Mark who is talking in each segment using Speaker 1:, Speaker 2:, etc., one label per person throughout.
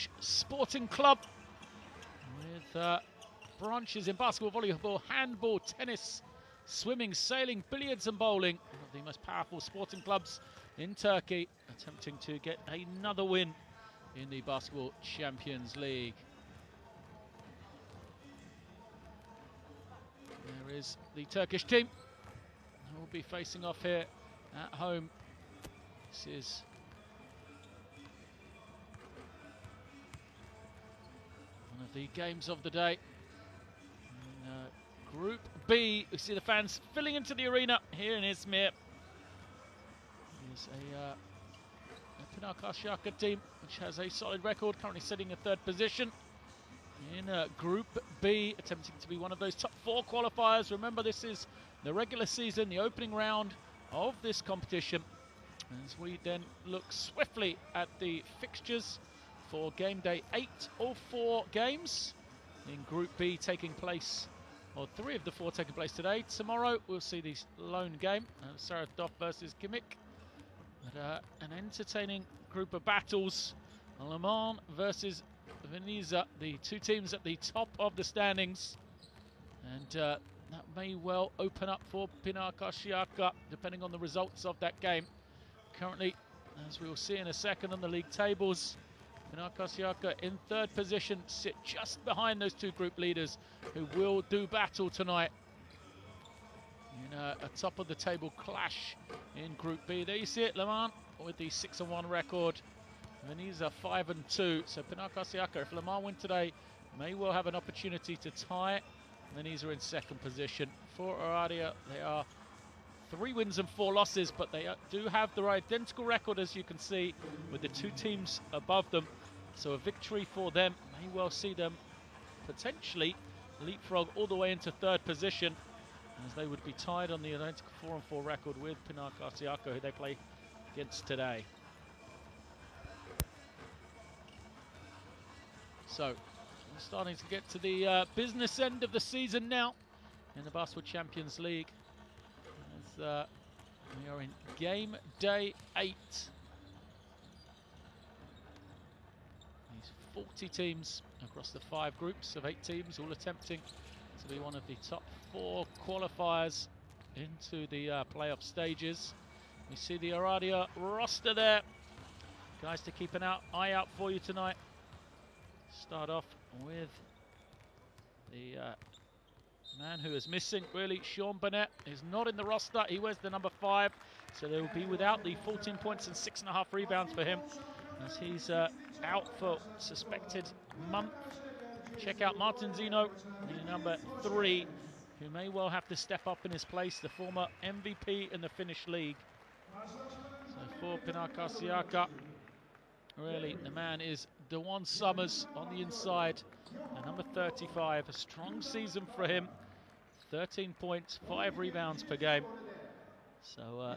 Speaker 1: Turkish sporting club with branches in basketball, volleyball, handball, tennis, swimming, sailing, billiards and bowling. One of the most powerful sporting clubs in Turkey, attempting to get another win in the Basketball Champions League. There is the Turkish team who will be facing off here at home. This is one of the games of the day. In Group B, we see the fans filling into the arena here in Izmir. There's a Pinar Karsiyaka team which has a solid record, currently sitting in third position in Group B, attempting to be one of those top 4 qualifiers. Remember, this is the regular season, the opening round of this competition. As we then look swiftly at the fixtures for game day 8 of 4 games in Group B taking place, or 3 of the 4 taking place today. Tomorrow we'll see the lone game, Saratov versus Gimik. But an entertaining group of battles. Le Mans versus Veneza, the 2 teams at the top of the standings. And that may well open up for Pinar Karsiyaka, depending on the results of that game. Currently, as we will see in a second on the league tables, Pinar Karsiyaka in third position, sit just behind those 2 group leaders who will do battle tonight in a top of the table clash in Group B. There you see it, Le Mans with the 6-1 record. Veneza 5-2. So Pinar Karsiyaka, if Le Mans win today, may well have an opportunity to tie. Veneza in second position. For Oradea, they are 3 wins and 4 losses, but they do have their identical record, as you can see, with the 2 teams above them. So a victory for them may well see them potentially leapfrog all the way into third position, as they would be tied on the identical 4-4 record with Pinar Karsiyaka, who they play against today. So we're starting to get to the business end of the season now in the Basketball Champions League, as we are in game day 8. These 40 teams across the 5 groups of 8 teams, all attempting to be one of the top 4 qualifiers into the playoff stages. We see the Oradea roster there. Guys to keep an eye out for you tonight. Start off with the man who is missing, really. Sean Burnett is not in the roster. He wears the number 5, so they will be without the 14 points and 6.5 rebounds for him, as he's out for suspected month. Check out Martin Zino, the number 3, who may well have to step up in his place, the former MVP in the Finnish league. So for Pinar Karsiyaka, really, the man is Dewan Summers on the inside, the number 35. A strong season for him. 13 points, 5 rebounds per game. So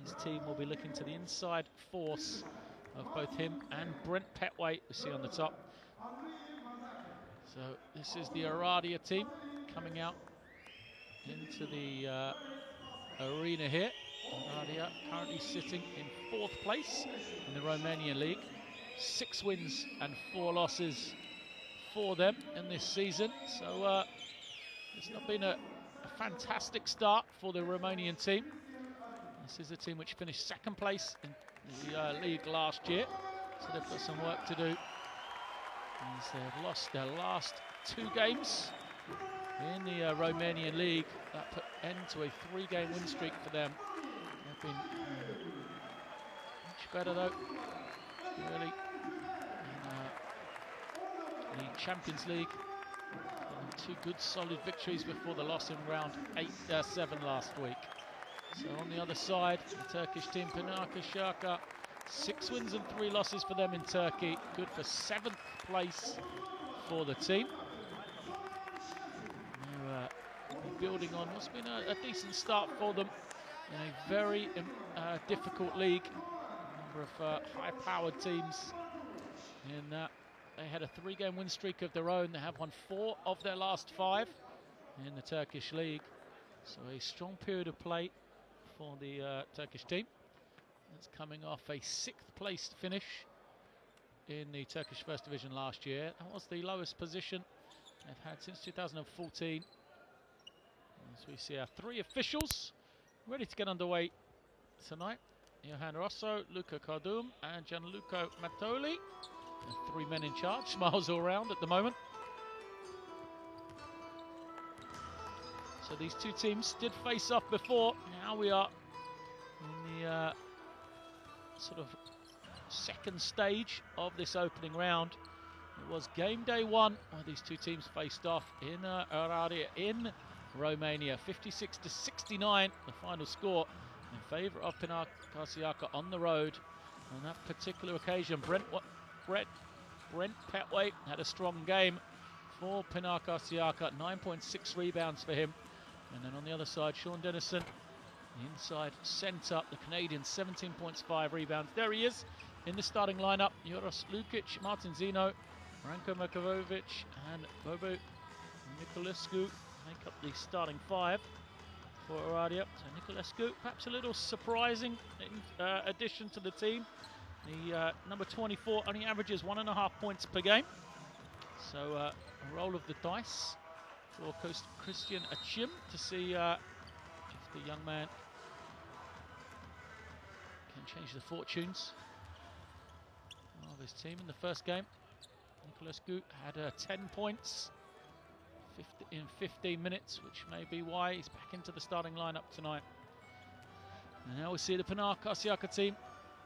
Speaker 1: his team will be looking to the inside force of both him and Brent Petway, we see on the top. So this is the Oradea team coming out into the arena here. Oradea currently sitting in 4th place in the Romanian league. 6 wins and 4 losses for them in this season. So it's not been a fantastic start for the Romanian team. This is a team which finished 2nd place in the league last year, so they've got some work to do, as they've lost their last 2 games in the Romanian league. That put end to a 3-game win streak for them. They've been much better though, really, in the Champions League. 2 good solid victories before the loss in round 7 last week. So on the other side, the Turkish team, Pinar Karsiyaka, 6 wins and 3 losses for them in Turkey. Good for 7th place for the team. They're building on what's been a decent start for them in a very difficult league. A number of high-powered teams in that. They had a 3-game win streak of their own. They have won 4 of their last 5 in the Turkish league. So a strong period of play for the Turkish team. That's coming off a 6th place finish in the Turkish First Division last year. That was the lowest position they've had since 2014. As we see our 3 officials ready to get underway tonight. Johan Rosso, Luca Cardum and Gianluca Mattoli. The 3 men in charge, smiles all round at the moment. So these 2 teams did face off before. Now we are in the sort of second stage of this opening round. It was game day 1 where these 2 teams faced off in Oradea in Romania. 56-69 the final score in favour of Pinar Karsiyaka on the road. On that particular occasion, Brent Petway had a strong game for Pinar Karsiyaka, 9.6 rebounds for him. And then on the other side, Sean Dennison, the inside centre, the Canadian, 17.5 rebounds. There he is in the starting lineup. Joros Lukic, Martin Zino, Ranko Makovovic and Bobo Nicolescu make up the starting 5 for Oradea. So Nicolescu, perhaps a little surprising addition to the team. The number 24 only averages 1.5 points per game. So a roll of the dice for Christian Achim to see if the young man can change the fortunes of his team in the first game. Nicolescu had 10 points in 15 minutes, which may be why he's back into the starting lineup tonight. And now we see the Pinar Karsiyaka team.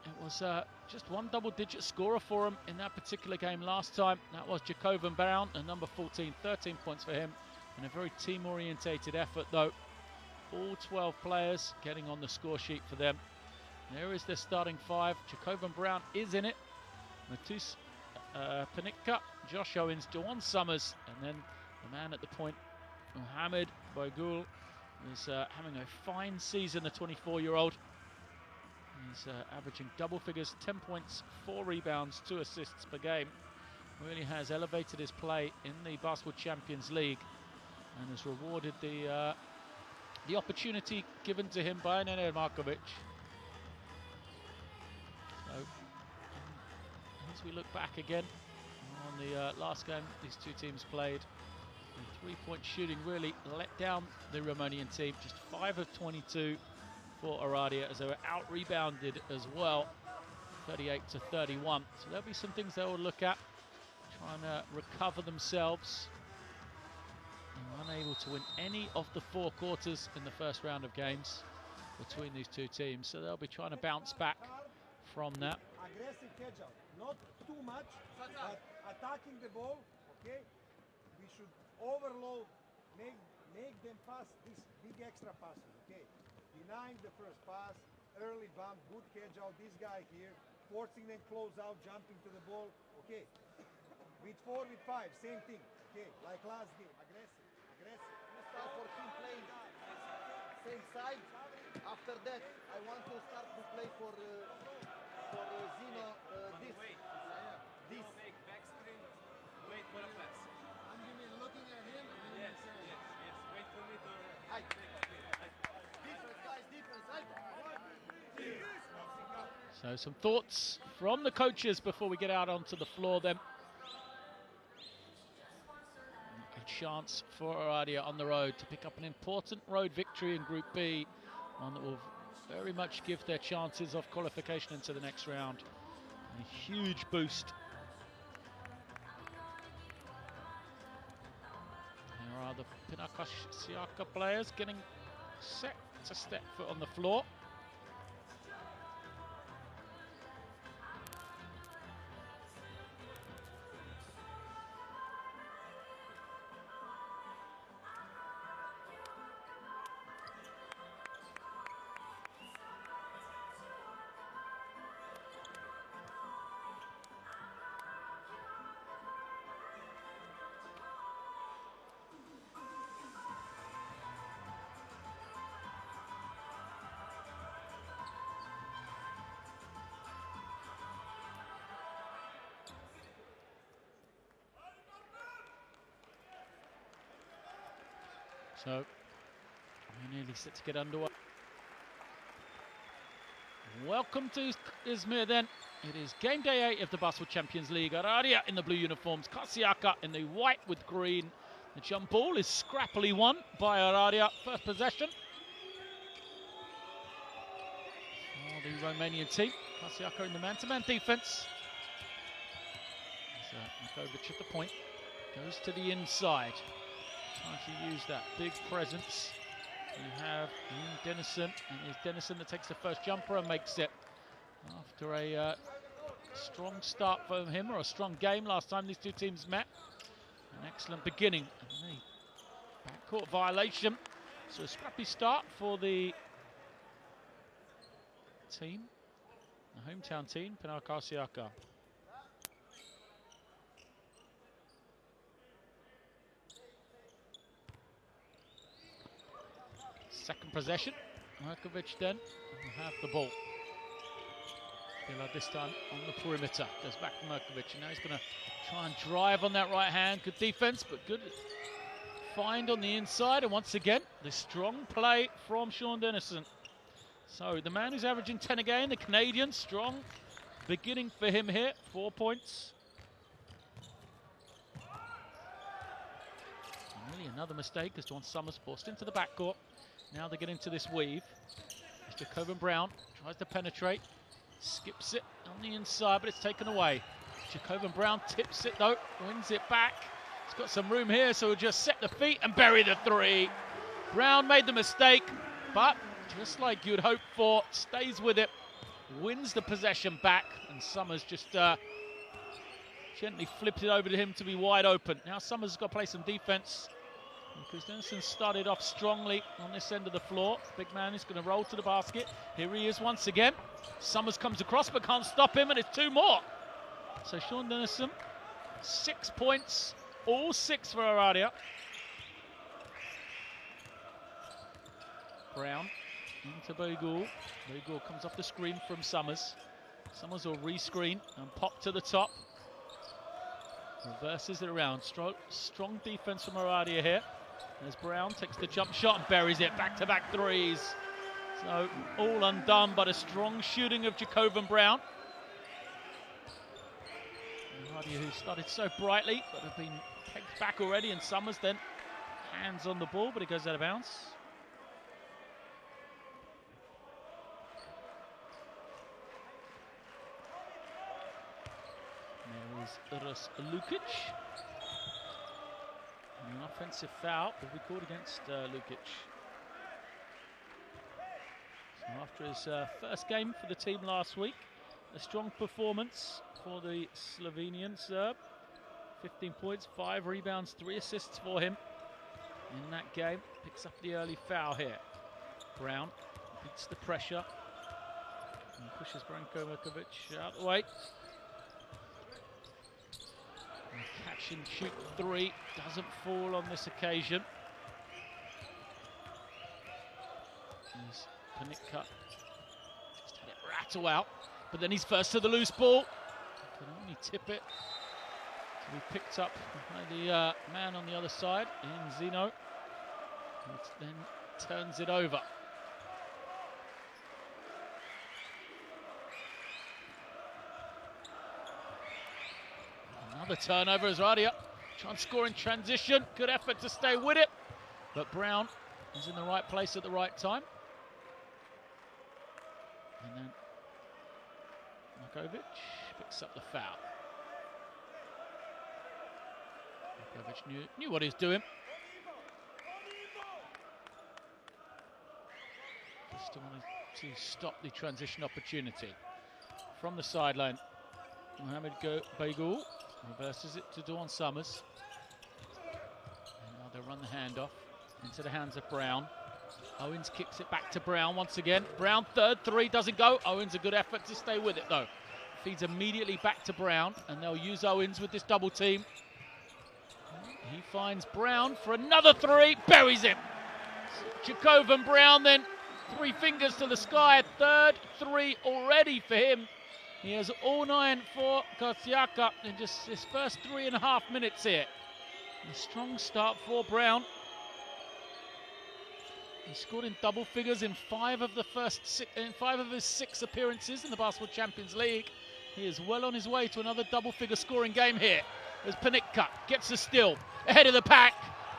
Speaker 1: It was just 1 double-digit scorer for him in that particular game last time. That was Jacoban Brown, and number 14, 13 points for him. And a very team-orientated effort, though. All 12 players getting on the score sheet for them. There is their starting 5. Jacoban Brown is in it. Matus Panicka, Josh Owens, Jawan Summers, and then the man at the point, Mohamed Boygul, is having a fine season, the 24-year-old. He's averaging double figures, 10 points, 4 rebounds, 2 assists per game. Really has elevated his play in the Basketball Champions League and has rewarded the opportunity given to him by Nenad Markovic. So, as we look back again on the last game these 2 teams played, the 3-point shooting really let down the Romanian team. Just 5 of 22 for Oradea, as they were out-rebounded as well, 38-31. So there'll be some things they'll look at, trying to recover themselves. They were unable to win any of the 4 quarters in the first round of games between these 2 teams, so they'll be trying to bounce back from that.
Speaker 2: Aggressive catch out, not too much, but attacking the ball, okay? We should overload, make them pass this big extra passes, okay? Denying the first pass, early bump, good catch out, this guy here, forcing them close out, jumping to the ball, okay? With 4, with 5, same thing, okay? Like last game, aggressive.
Speaker 3: We start for team playing same side. After that, I want to start to play for Zino this.
Speaker 4: Make back screen, wait for a pass.
Speaker 3: And you mean looking at him?
Speaker 4: Yes. Wait for me to
Speaker 3: Height.
Speaker 4: make a screen.
Speaker 3: Defense, guys, defense. Height.
Speaker 1: So some thoughts from the coaches before we get out onto the floor then. A chance for Oradea on the road to pick up an important road victory in Group B, one that will very much give their chances of qualification into the next round a huge boost. Here are the Pinar Karsiyaka players getting set to step foot on the floor. So we're nearly set to get underway. Welcome to Izmir then. It is game day 8 of the Basketball Champions League. Oradea in the blue uniforms, Karsiyaka in the white with green. The jump ball is scrappily won by Oradea. First possession for the Romanian team. Karsiyaka in the man-to-man defense. Mikovic at the point. Goes to the inside. Trying to use that big presence. You have Ian Dennison, and it's Dennison that takes the first jumper and makes it. After a strong start from him, or a strong game last time these two teams met. An excellent beginning. And a backcourt violation. So a scrappy start for the team, the hometown team, Pinar Karsiyaka. Second possession, Markovic then will have the ball. Pilar this time on the perimeter, goes back to Markovic, and now he's going to try and drive on that right hand. Good defense, but good find on the inside, and once again, the strong play from Sean Dennison. So the man who's averaging 10 a game, the Canadian, strong beginning for him here, 4 points. And really another mistake as John Summers forced into the backcourt. Now they get into this weave. Jacob Brown tries to penetrate, skips it on the inside, but it's taken away. Jacob Brown tips it though, wins it back. He's got some room here, so he'll just set the feet and bury the three. Brown made the mistake, but just like you'd hope for, stays with it, wins the possession back, and Summers just gently flipped it over to him to be wide open. Now Summers has got to play some defense, because Dennison started off strongly on this end of the floor. Big man is going to roll to the basket. Here he is once again. Summers comes across but can't stop him, and it's 2 more. So Sean Dennison, 6 points, all 6 for Oradea. Brown into Bagul. Bagul comes off the screen from Summers. Summers will re-screen and pop to the top. Reverses it around. Strong defense from Oradea here. As Brown takes the jump shot and buries it. Back-to-back threes. So all undone by the strong shooting of Jacob Brown. Oradea, who started so brightly but have been pegged back already, and Summers then hands on the ball, but it goes out of bounds. There is Uros Lukic. An offensive foul will be called against Lukic. So after his first game for the team last week, a strong performance for the Slovenian Serb. 15 points, 5 rebounds, 3 assists for him in that game. Picks up the early foul here. Brown beats the pressure and pushes Branko Markovic out of the way. Catch and shoot 3 doesn't fall on this occasion. As Panicka just had it rattle out, but then he's first to the loose ball. Can only tip it to be picked up by the man on the other side, in Zino, which then turns it over. Another turnover as Oradea try and score in transition. Good effort to stay with it, but Brown is in the right place at the right time. And then Markovic picks up the foul. Markovic knew what he was doing. Just wanted to stop the transition opportunity. From the sideline, Mohamed Bagul reverses it to Dawn Summers. And now they'll run the handoff into the hands of Brown. Owens kicks it back to Brown once again. Brown, third 3 doesn't go. Owens, a good effort to stay with it though. Feeds immediately back to Brown, and they'll use Owens with this double team. He finds Brown for another 3, buries him. Jacob Brown then, 3 fingers to the sky, third 3 already for him. He has all 9 for Karsiyaka in just his first 3.5 minutes here. A strong start for Brown. He scored in double figures in five of his 6 appearances in the Basketball Champions League. He is well on his way to another double-figure scoring game here. As Panica gets a steal ahead of the pack.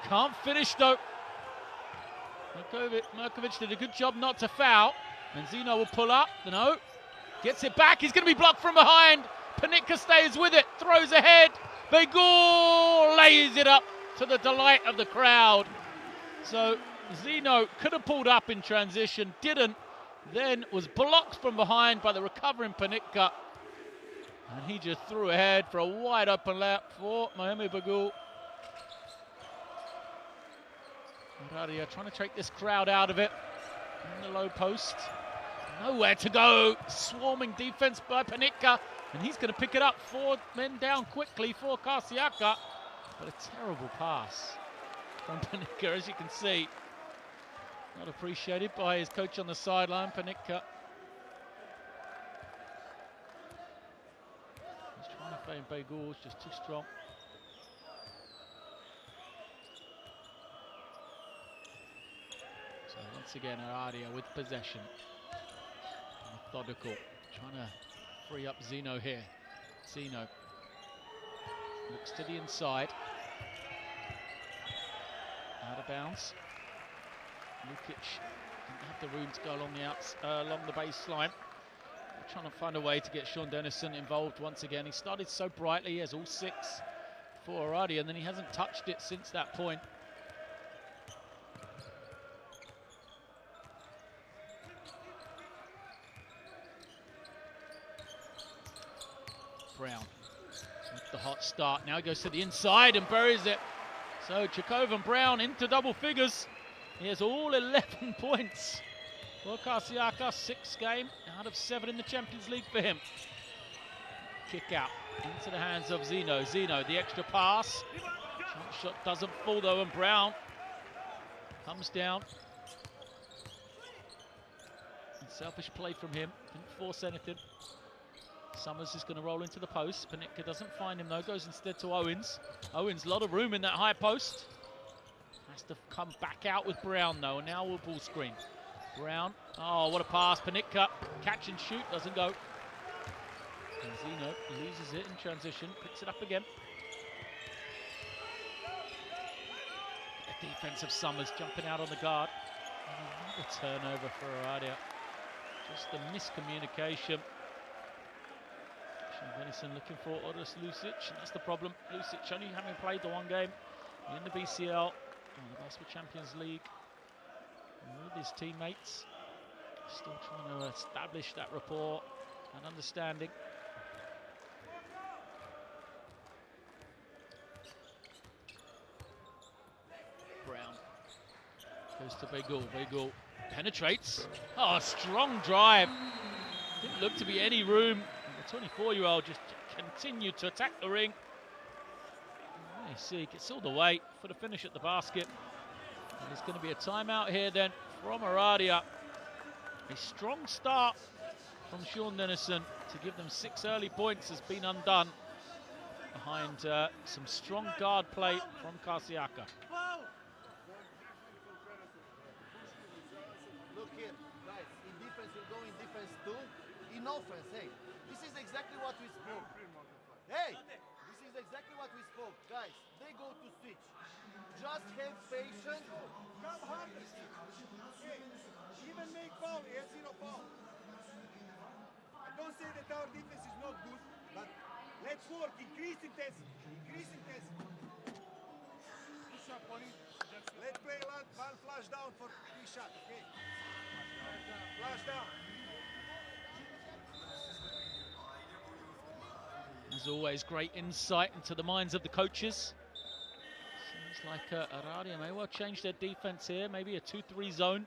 Speaker 1: Can't finish though. Merkovic did a good job not to foul. And Zino will pull up. No. Gets it back. He's going to be blocked from behind. Panica stays with it. Throws ahead. Begul lays it up to the delight of the crowd. So Zino could have pulled up in transition. Didn't. Then was blocked from behind by the recovering Panica. And he just threw ahead for a wide open layup for Mohamed Begul. Oradea trying to take this crowd out of it. In the low post. Nowhere to go. Swarming defense by Panica. And he's going to pick it up. 4 men down quickly for Karsiyaka. But a terrible pass from Panica, as you can see. Not appreciated by his coach on the sideline, Panica. He's trying to feign Begul, just too strong. So once again, Oradea with possession. Methodical, trying to free up Zino here. Zino looks to the inside. Out of bounds. Lukic didn't have the room to go along the baseline. They're trying to find a way to get Sean Dennison involved once again. He started so brightly. He has all 6 for Oradea, and then he hasn't touched it since that point. Brown with the hot start. Now he goes to the inside and buries it. So Chakov and Brown into double figures. He has all 11 points for Karsiyaka. 6th game out of 7 in the Champions League for him. Kick out into the hands of Zino. Zino, the extra pass. Jump shot doesn't fall though, and Brown comes down. And selfish play from him. Didn't force anything. Summers is going to roll into the post. Panica doesn't find him though, goes instead to Owens. Owens, a lot of room in that high post. Has to come back out with Brown though, and now we'll ball screen. Brown, oh what a pass, Panica, catch and shoot, doesn't go. And Zino loses it in transition, picks it up again. The defense of Summers jumping out on the guard. And another turnover for Oradea. Just the miscommunication. Venison looking for Oris Lucic, and that's the problem. Lucic only having played the 1 game in the BCL, the Basketball Champions League, with his teammates. Still trying to establish that rapport and understanding. Brown goes to Begul. Begul penetrates. Oh, strong drive. Didn't look to be any room. The 24-year-old just continued to attack the ring. You see, gets all the way for the finish at the basket. And there's going to be a timeout here then from Oradea. A strong start from Sean Dennison to give them 6 early points has been undone behind some strong guard play from Karsiyaka.
Speaker 3: Look here, guys, in defense we'll go in defense too. In offense, hey, this is exactly what we spoke. Hey, this is exactly what we spoke. Guys, they go to switch. Just have patience.
Speaker 2: Come hard. Okay. Even make foul, he has 0 foul. I don't say that our defense is not good, but let's work, increase intensity. Increase intensity. Push up on it. Let's play one flash down for 3 shots, okay? Flash down.
Speaker 1: As always, great insight into the minds of the coaches. Seems like Oradea may well change their defense here. Maybe a 2-3 zone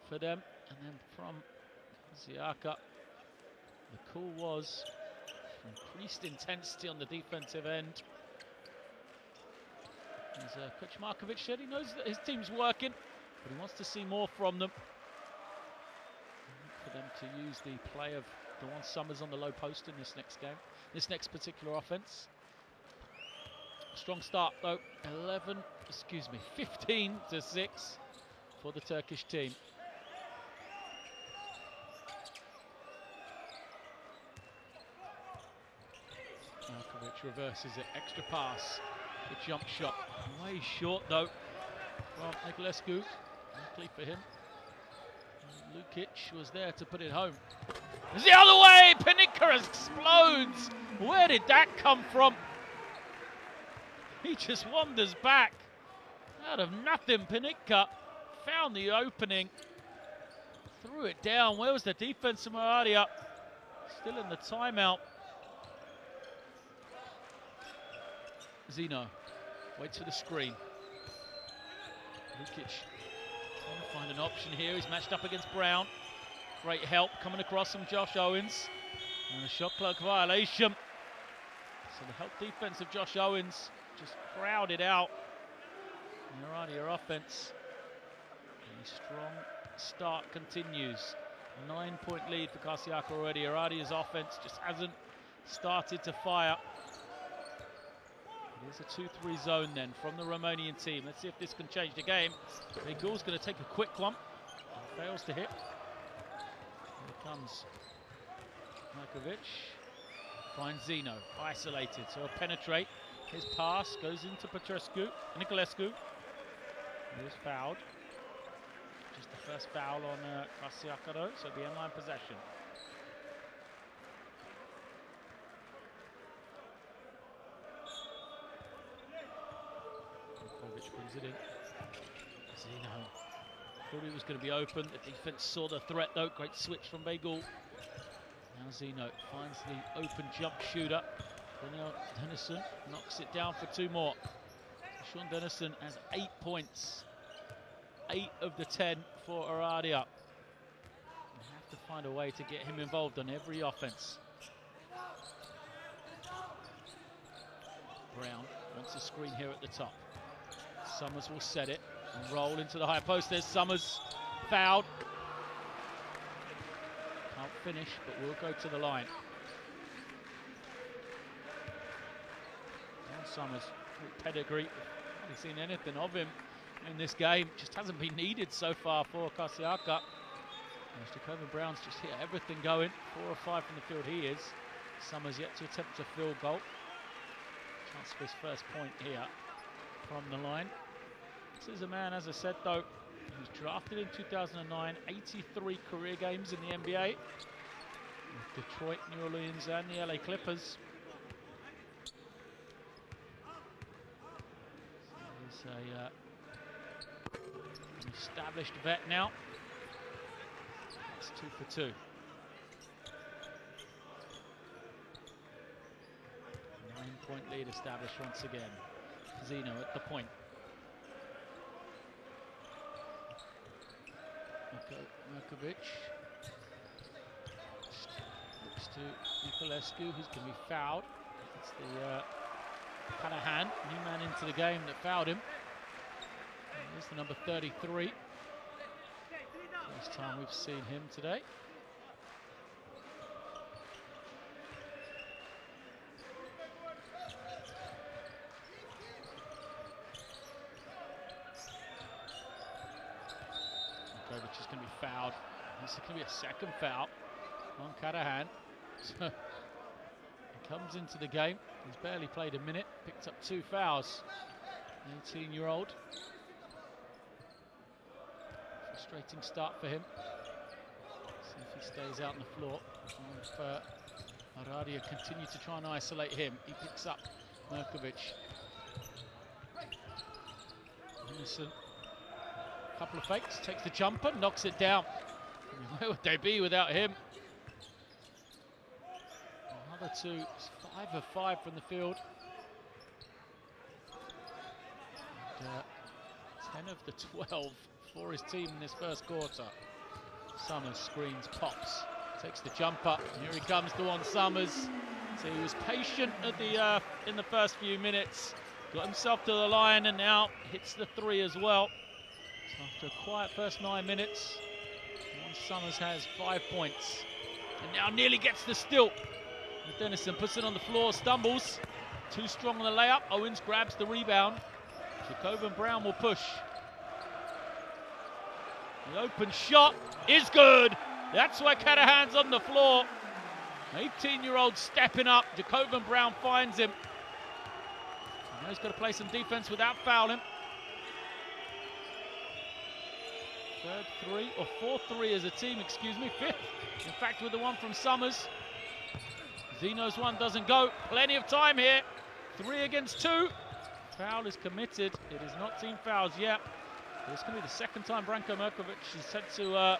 Speaker 1: for them. And then from Karsiyaka, the call was increased intensity on the defensive end. As Coach Markovic said, he knows that his team's working, but he wants to see more from them. For them to use the play of Dewan Summers on the low post in this next game, this next particular offense. Strong start though, 15 to 6 for the Turkish team. Markovic reverses it, extra pass, the jump shot, way short though from Niculescu. Luckily for him, Lukic was there to put it home. It's the other way, Pinar explodes. Where did that come from? He just wanders back. Out of nothing, Pinar found the opening, threw it down. Where was the defense from Oradea? Still in the timeout. Zeno waits for the screen. Lukic trying to find an option here. He's matched up against Brown. Great help coming across from Josh Owens. And a shot clock violation. So the help defense of Josh Owens just crowded out the Oradea offense. And the strong start continues. 9-point lead for Karsiyaka already. Oradea's offense just hasn't started to fire. It is a 2-3 zone then from the Romanian team. Let's see if this can change the game. Begul's going to take a quick one. Fails to hit. Here comes Markovic. Finds Zeno, isolated, so he'll penetrate. His pass goes into Niculescu. He was fouled. Just the first foul on Karsiyaka though, so the end-line possession. Brings it in. Zeno thought he was going to be open. The defense saw the threat though. Great switch from Begul. Now Zeno finds the open jump shooter. Daniel Dennison knocks it down for 2 more. Sean Dennison has 8 points. 8 of the 10 for Oradea. You have to find a way to get him involved on every offense. Brown wants a screen here at the top. Summers will set it and roll into the high post. There's Summers, fouled. Can't finish, but will go to the line. And Summers, pedigree. Haven't seen anything of him in this game. Just hasn't been needed so far for Karsiyaka. Jacob Brown's just hit everything going. 4 or 5 from the field he is. Summers yet to attempt a field goal. Chance for his first point here from the line. This is a man, as I said though, he was drafted in 2009, 83 career games in the NBA with Detroit, New Orleans and the LA Clippers. So he's an established vet now. It's 2 for 2. 9-point lead established once again. Zeno at the point. Markovic looks to Niculescu, who's going to be fouled. It's the Panahan, new man into the game, that fouled him. And here's the number 33. First time we've seen him today. Which is going to be fouled. This is going to be a second foul on Karahan. So he comes into the game. He's barely played a minute. Picked up 2 fouls. 18-year-old. Frustrating start for him. See if he stays out on the floor. And if Oradea continue to try and isolate him, he picks up Markovic. Innocent. Couple of fakes, takes the jumper, knocks it down. Where would they be without him? Another 2, 5 of 5 from the field. And, 10 of the 12 for his team in this first quarter. Summers screens, pops, takes the jumper. Here he comes, Dewan Summers. So he was patient at the in the first few minutes, got himself to the line, and now hits the 3 as well. After a quiet first 9 minutes, Summers has 5 points. And now nearly gets the steal. Dennison puts it on the floor, stumbles. Too strong on the layup. Owens grabs the rebound. Jacob Brown will push. The open shot is good. That's why Cadahan's on the floor. 18-year-old stepping up. Jacobin Brown finds him. Now he's got to play some defense without fouling. Third three, or fourth three as a team, excuse me. Fifth, in fact, with the one from Summers. Zeno's one doesn't go. Plenty of time here. 3 against 2. Foul is committed. It is not team fouls yet. It's going to be the second time Branko Merkovic has had to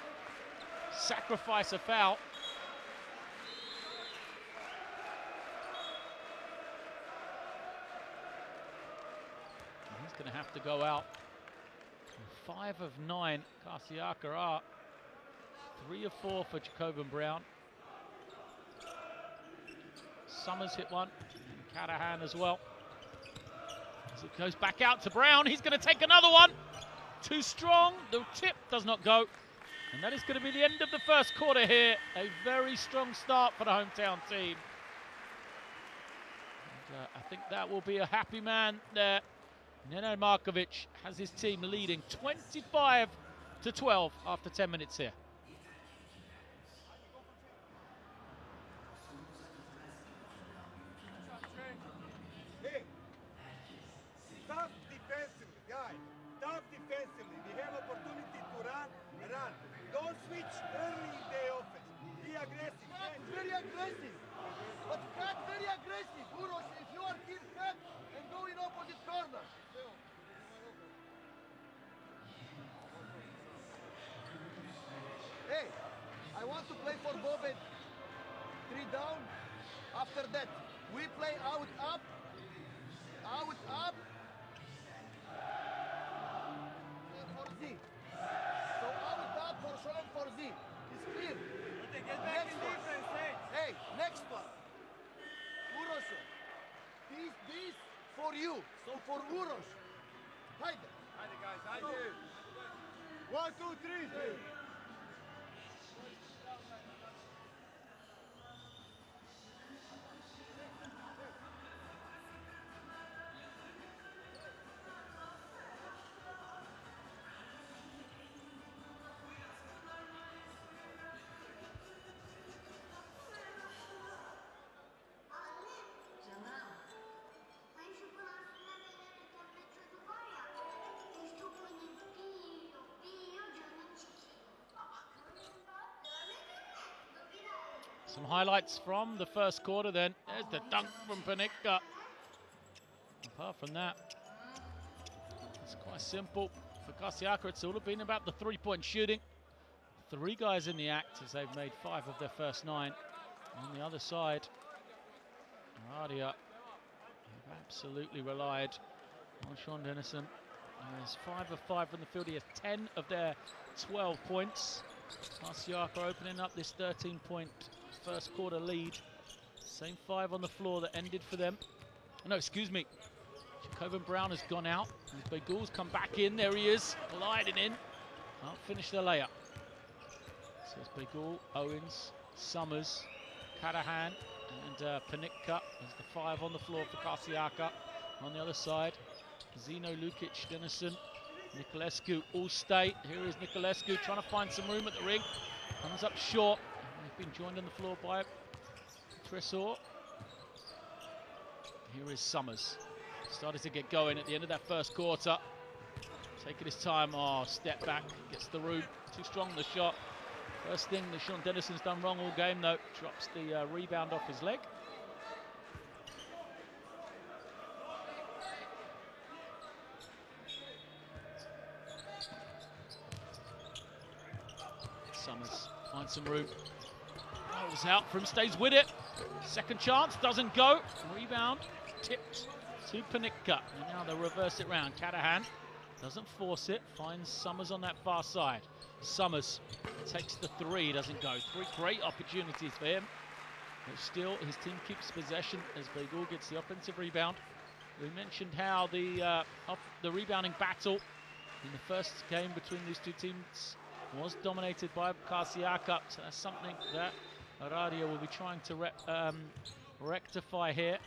Speaker 1: sacrifice a foul. And he's going to have to go out. 5 of 9, Karsiyaka are. 3 of 4 for Jacobin Brown. Summers hit one, and Cadahan as well. As it goes back out to Brown, he's going to take another one. Too strong, the tip does not go. And that is going to be the end of the first quarter here. A very strong start for the hometown team. And, I think that will be a happy man there. Nenad Markovic has his team leading 25-12 after 10 minutes here.
Speaker 2: Hey, tough defensively, guys. Tough defensively. We have opportunity to run. Don't switch early in the offense. Be aggressive.
Speaker 3: Cut very aggressive. But cut very aggressive. Uros, if you are here, cut and go in opposite corner. Hey, I want to play for Bobet. 3 down. After that, we play out, up. Out, up. For Z. So out, up for Sean for Z. It's clear.
Speaker 4: Get back in defense, hey.
Speaker 3: Hey, next one. Uros. This for you. So for Uros. Hide.
Speaker 4: Hide it, guys. Hide it.
Speaker 3: 1, 2, 3.
Speaker 1: Some highlights from the first quarter then. There's the dunk from Panicka. Apart from that, it's quite simple. For Karsiyaka, it's all been about the three-point shooting. 3 guys in the act as they've made 5 of their first 9. On the other side, Oradea have absolutely relied on Sean Dennison. He has 5 of 5 from the field. He has 10 of their 12 points. Karsiyaka opening up this 13-point first quarter lead. Same 5 on the floor that ended for them. No, excuse me. Jacobin Brown has gone out. And Begul's come back in. There he is, gliding in. Can't finish the layup. So it's Begul, Owens, Summers, Cadahan, and Panicka is the 5 on the floor for Karsiyaka. On the other side, Zeno, Lukic, Dennison, Niculescu all stay. Here is Niculescu trying to find some room at the ring. Comes up short. They've been joined on the floor by Tresor. Here is Summers. Started to get going at the end of that first quarter. Taking his time. Oh, step back. Gets the room. Too strong the shot. First thing that Sean Dennison's done wrong all game, though. Drops the rebound off his leg. Summers finds some room. Rolls out for him, stays with it. Second chance, doesn't go. Rebound, tipped to Panicka. And now they'll reverse it round. Cadahan doesn't force it, finds Summers on that far side. Summers takes the 3, doesn't go. 3 great opportunities for him. But still, his team keeps possession as Begul gets the offensive rebound. We mentioned how the rebounding battle in the first game between these two teams was dominated by Karsiyaka. So that's something that Oradea will be trying to rectify here.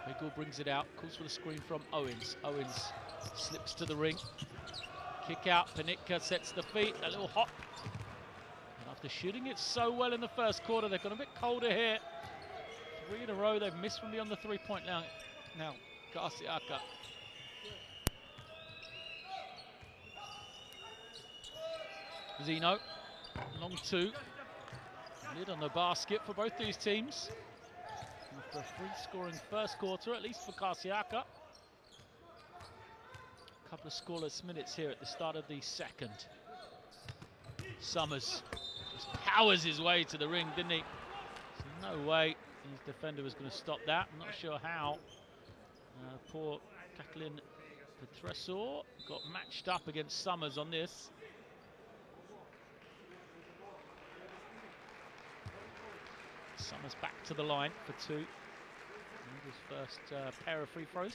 Speaker 1: Begul brings it out, calls for the screen from Owens. Owens slips to the ring. Kick out, Pinar sets the feet, a little hop. And after shooting it so well in the first quarter, they've got a bit colder here. 3 in a row they've missed from beyond the 3-point line. Now, Karsiyaka. Zeno, long 2. Lid on the basket for both these teams. After a free-scoring first quarter, at least for Karsiyaka. A couple of scoreless minutes here at the start of the second. Summers just powers his way to the ring, didn't he? There's no way his defender was going to stop that. I'm not sure how. Poor Kathleen Petresor got matched up against Summers on this. Summers back to the line for 2. His first pair of free throws.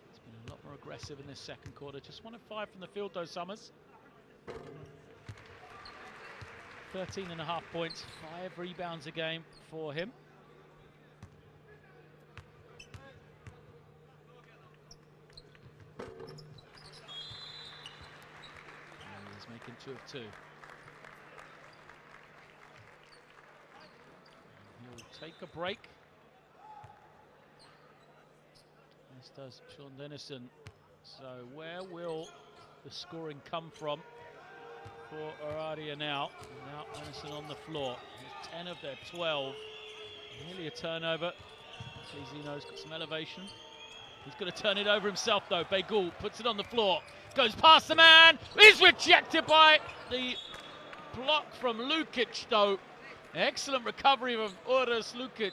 Speaker 1: It's been a lot more aggressive in this second quarter. Just 1 of 5 from the field though, Summers. 13.5 points, 5 rebounds a game for him. Making 2 of 2. And he'll take a break. As does Sean Dennison. So where will the scoring come from for Oradea now? Without Dennison on the floor. He's 10 of their 12. Nearly a turnover. Actually, Zeno's got some elevation. He's going to turn it over himself though. Begul puts it on the floor. Goes past the man. Is rejected by the block from Lukic though. Excellent recovery of Uras Lukic.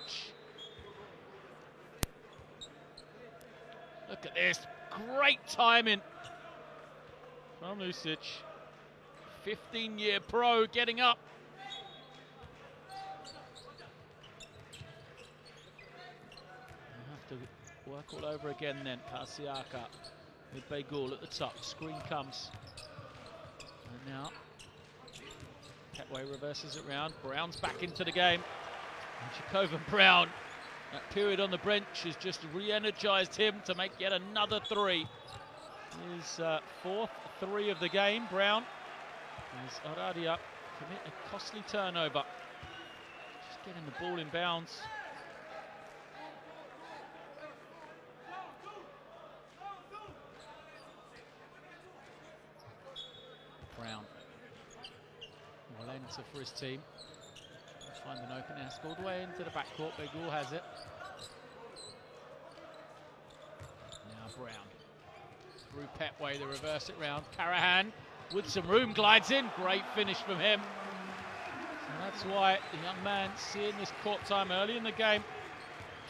Speaker 1: Look at this. Great timing from Lukic. 15-year pro getting up. Have to work all over again then. Karsiyaka with Begul at the top. Screen comes. And now Petway reverses it round. Brown's back into the game. And Jacob Brown, that period on the bench has just re-energized him to make yet another 3. His 4th 3 of the game. Brown as Oradea commit a costly turnover. Just getting the ball in bounds. Brown will enter for his team. Find an open ask all the way into the backcourt. Begul has it. Now Brown. Through Petway, they reverse it round. Karahan with some room glides in. Great finish from him. And that's why the young man, seeing this court time early in the game,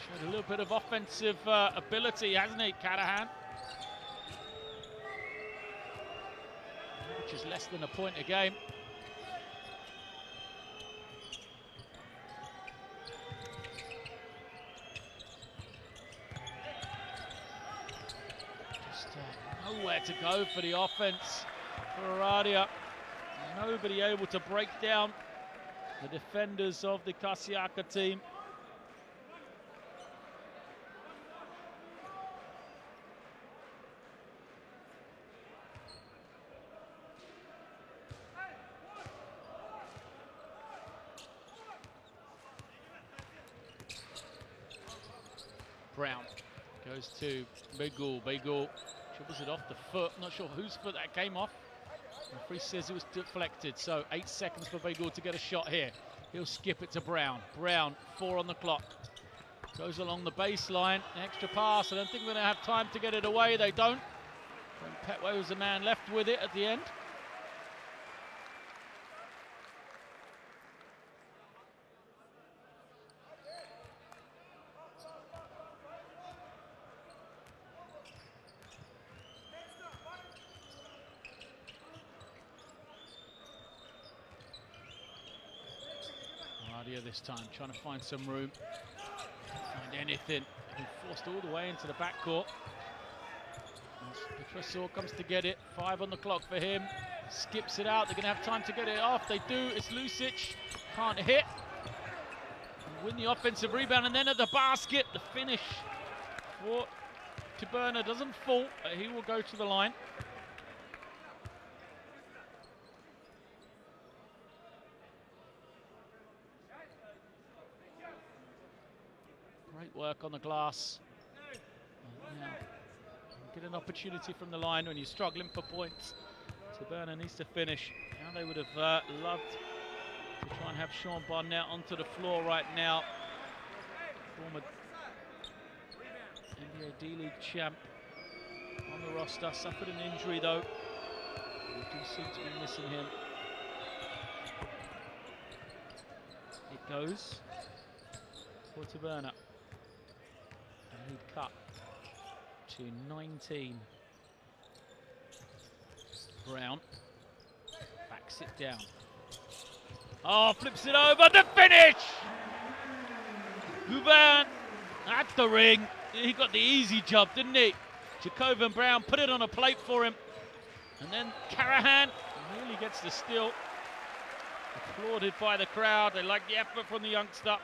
Speaker 1: showed a little bit of offensive ability, hasn't he, Karahan? Which is less than a point a game. Just nowhere to go for the offense for Oradea. Nobody able to break down the defenders of the Karsiyaka team. Brown goes to Begul. Begul dribbles it off the foot. Not sure whose foot that came off. The referee says it was deflected. So 8 seconds for Begul to get a shot here. He'll skip it to Brown. Brown, 4 on the clock. Goes along the baseline. An extra pass. I don't think we're going to have time to get it away. They don't. And Petway was the man left with it at the end. This time, trying to find some room. Can't find anything. Been forced all the way into the backcourt. Petresor comes to get it. 5 on the clock for him. Skips it out. They're going to have time to get it off. They do. It's Lukic. Can't hit. Win the offensive rebound, and then at the basket, the finish before Taberna doesn't fall, he will go to the line. Great work on the glass. Now, get an opportunity from the line when you're struggling for points. Taberna needs to finish. Now they would have loved to try and have Sean Barnett onto the floor right now. Former NBA D-League champ on the roster. Suffered an injury though. We do seem to be missing him. It goes for Taberna. And lead cut to 19. Brown backs it down. Oh, flips it over, the finish! Gouvan at the ring. He got the easy job, didn't he? Jacoban Brown put it on a plate for him. And then Carahan really gets the steal. Applauded by the crowd. They like the effort from the youngster.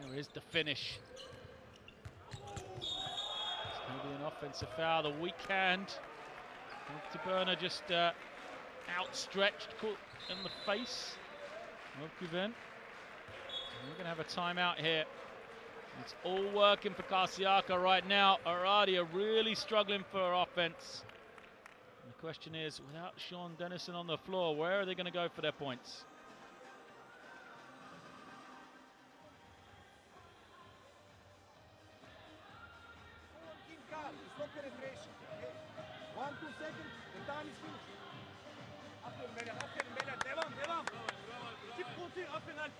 Speaker 1: There is the finish. It's going to be an offensive foul. The weak hand of Taberna just outstretched, caught in the face of Gouvan. We're going to have a timeout here. It's all working for Karsiyaka right now. Oradea really struggling for offense. And the question is, without Sean Dennison on the floor, where are they going to go for their points?
Speaker 2: Stop penetration. Okay? 1, 2 seconds, the time is finished.
Speaker 4: Aferin beyler, aferin beyler. Devam, devam. Keep pulling, aferin.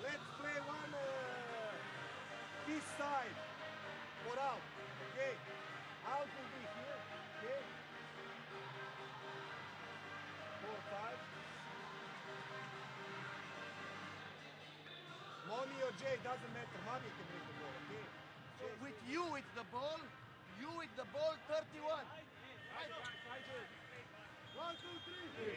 Speaker 2: Let's play one this side for out. Okay? Out will be here. Okay? 4, 5. Mommy or Jay, doesn't matter. Mommy can bring the ball. Okay?
Speaker 3: With you with the ball, 31.
Speaker 2: 1, 2, 3.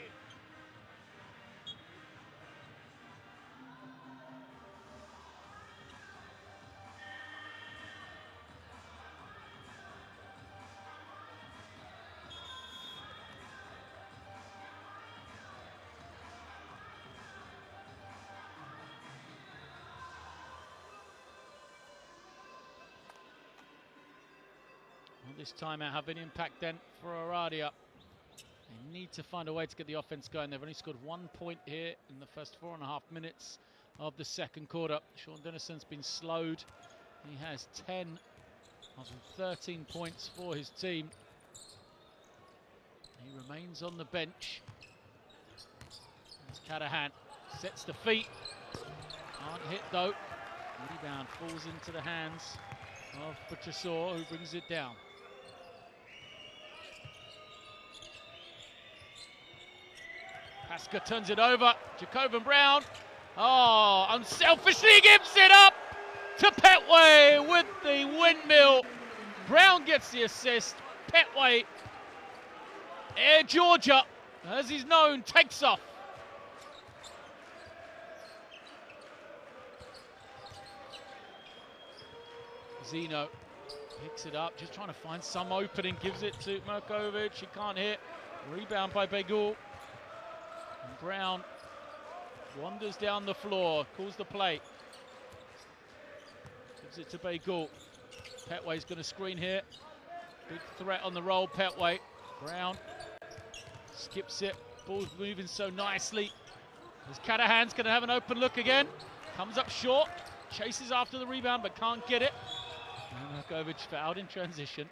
Speaker 1: Will this timeout have an impact then for Oradea? They need to find a way to get the offense going. They've only scored 1 point here in the first 4.5 minutes of the second quarter. Sean Dennison's been slowed. He has 10 of 13 points for his team. He remains on the bench. As Carahan sets the feet. Can't hit though. Rebound falls into the hands of Patrasor, who brings it down. Pasca turns it over. Jacoban Brown. Oh, unselfishly gives it up to Petway with the windmill. Brown gets the assist. Petway, Air Georgia, as he's known, takes off. Zeno picks it up, just trying to find some opening, gives it to Merkovic. He can't hit. Rebound by Begul. And Brown wanders down the floor, calls the play. Gives it to Begul. Petway's going to screen here. Big threat on the roll, Petway. Brown skips it. Ball's moving so nicely. As Cadahan's going to have an open look again. Comes up short. Chases after the rebound but can't get it. Merkovic fouled in transition.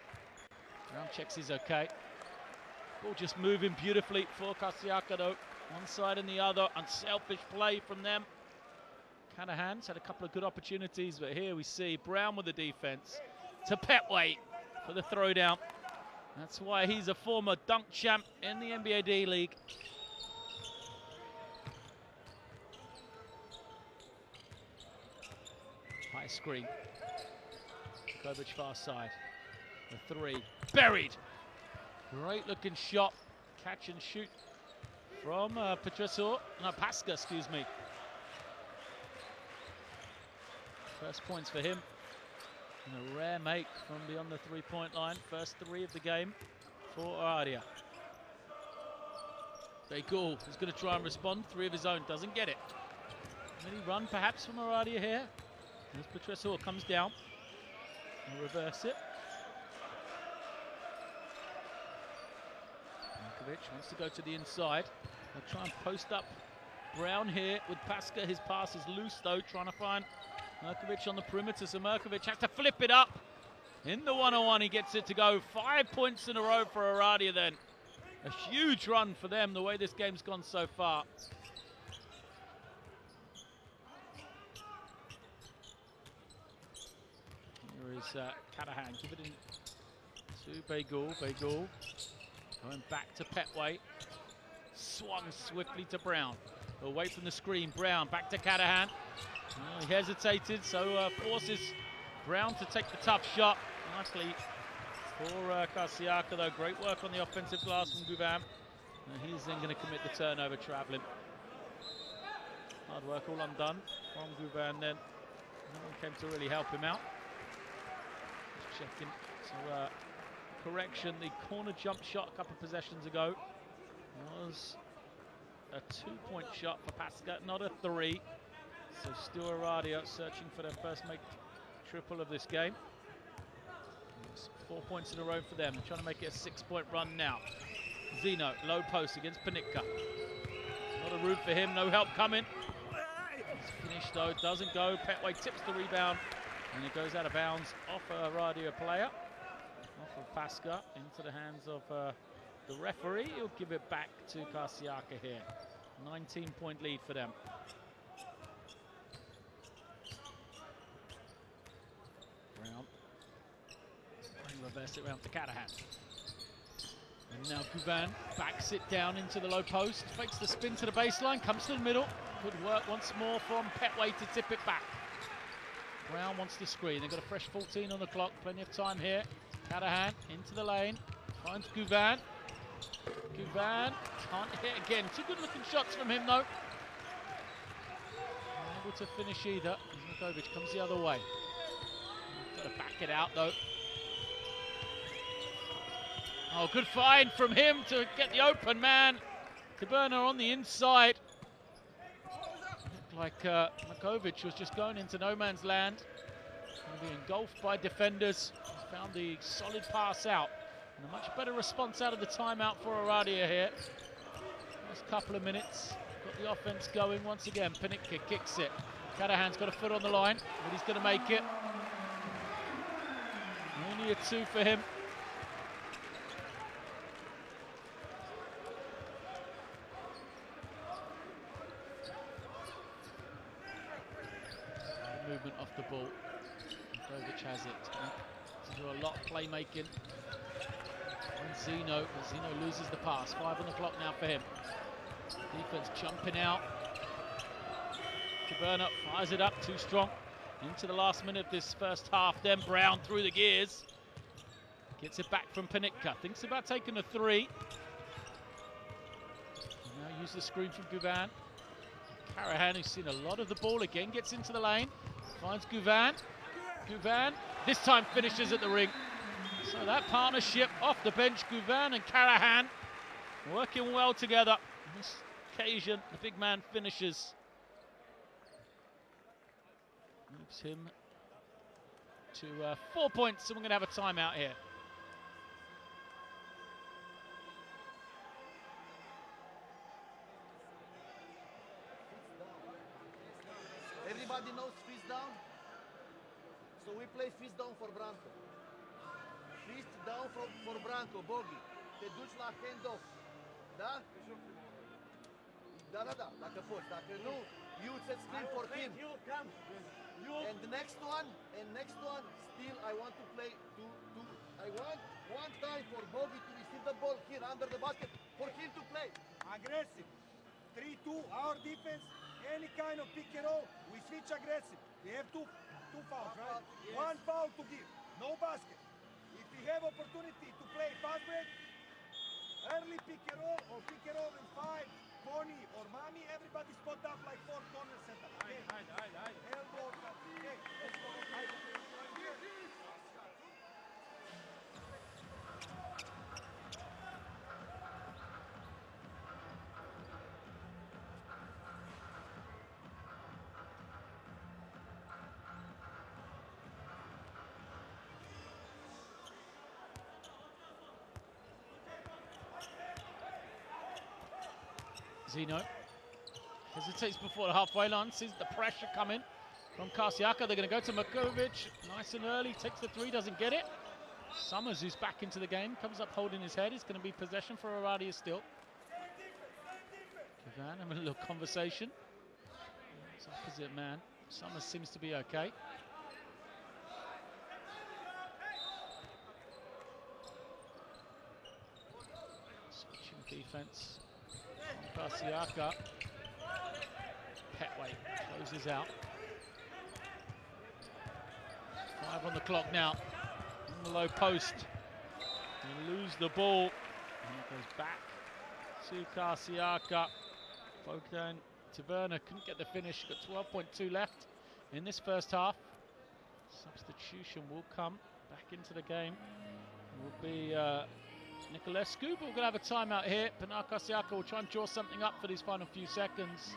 Speaker 1: Brown checks he's okay. Ball just moving beautifully for Karsiyaka though. One side and the other. Unselfish play from them. Canahan's had a couple of good opportunities, but here we see Brown with the defense to Petway for the throwdown. That's why he's a former dunk champ in the NBA D-League. High screen. Kovic far side. The three. Buried. Great looking shot. Catch and shoot from Pasca, excuse me. First points for him. And a rare make from beyond the three-point line. First three of the game for Oradea. Begul is going to try and respond. Three of his own, doesn't get it. Any run perhaps from Oradea here? As Petresor comes down. And reverse it. Markovic wants to go to the inside. They'll try and post up Brown here with Pasca. His pass is loose though, trying to find Markovic on the perimeter. So Markovic has to flip it up. In the one-on-one, he gets it to go. 5 points in a row for Oradea then. A huge run for them, the way this game's gone so far. Here is Catahan, give it in to Begul. Begul going back to Petway. Swung swiftly to Brown. Away from the screen, Brown back to Catahan. He hesitated, so forces Brown to take the tough shot. Nicely for Karsiyaka, though. Great work on the offensive glass from Guvan. And he's then going to commit the turnover travelling. Hard work all undone from Guvan then. No one came to really help him out. Just checking. So, correction, the corner jump shot a couple of possessions ago was a 2-point shot for Pasca, not a 3. So still Oradea searching for their first make triple of this game. It's 4 points in a row for them, trying to make it a 6-point run now. Zeno, low post against Pinar. Not a route for him, no help coming. It's finished though, doesn't go. Petway tips the rebound and it goes out of bounds off a Oradea player. Off of Pasca into the hands of the referee. He'll give it back to Karsiyaka here. 19-point lead for them. Brown. And reverse it around to Catahan. And now Guvan backs it down into the low post. Fakes the spin to the baseline, comes to the middle. Good work once more from Petway to tip it back. Brown wants the screen. They've got a fresh 14 on the clock. Plenty of time here. Catahan into the lane. Finds Guvan. Guvan can't hit again. Two good looking shots from him though. Unable to finish either. Markovic comes the other way. Got to back it out though. Oh, good find from him to get the open man. Taberna on the inside. Looked like Markovic was just going into no man's land. Going to be engulfed by defenders. He's found the solid pass out. And a much better response out of the timeout for Oradea here. First couple of minutes. Got the offense going once again. Pinar kicks it. Catahan's got a foot on the line, but he's going to make it. Only a 2 for him. Movement off the ball. Markovic has it. To do a lot of playmaking. And Zeno loses the pass. 5 on the clock now for him. Defense jumping out. Taberna fires it up, too strong. Into the last minute of this first half. Then Brown through the gears. Gets it back from Pinar. Thinks about taking a 3. Now use the screen from Guvan. Carahan, who's seen a lot of the ball again, gets into the lane. Finds Guvan. Guvan this time finishes at the ring. So that partnership off the bench, Guvan and Carahan, working well together. On this occasion, the big man finishes. Moves him to 4 points, and we're going to have a timeout here.
Speaker 3: Everybody knows fist down? So we play fist down for Branco. Fist down for Branco, Bogi. Te duci la hand-off. Da? Da, dacă poți. Dacă nu, you set screen for him. And the next one, still I want to play I want one time for Bogi to receive the ball here under the basket for him to play.
Speaker 2: Aggressive. 3-2, our defense, any kind of pick and roll, we switch aggressive. We have two fouls, right?
Speaker 3: Yes.
Speaker 2: One foul to give, no basket. If we have opportunity to play fast break, early pick and roll or pick and roll in 5, Pony or Mommy, everybody spot up like 4 corner setup. Okay? Elbow, okay, let's go.
Speaker 1: Zeno hesitates before the halfway line, sees the pressure coming from Karsiyaka. They're going to go to Makovic, nice and early, takes the 3, doesn't get it. Summers, who's back into the game, comes up holding his head. It's going to be possession for Oradea still. Guvan having a little conversation. It's opposite man. Summers seems to be okay. Switching defense. Karsiyaka. Petway closes out. 5 on the clock now. In the low post. They lose the ball. And it goes back to Karsiyaka. Bogdan Taverna couldn't get the finish. Got 12.2 left in this first half. Substitution will come back into the game. Will be Nicolescu, but we're going to have a timeout here. Pinar Karsiyaka will try and draw something up for these final few seconds.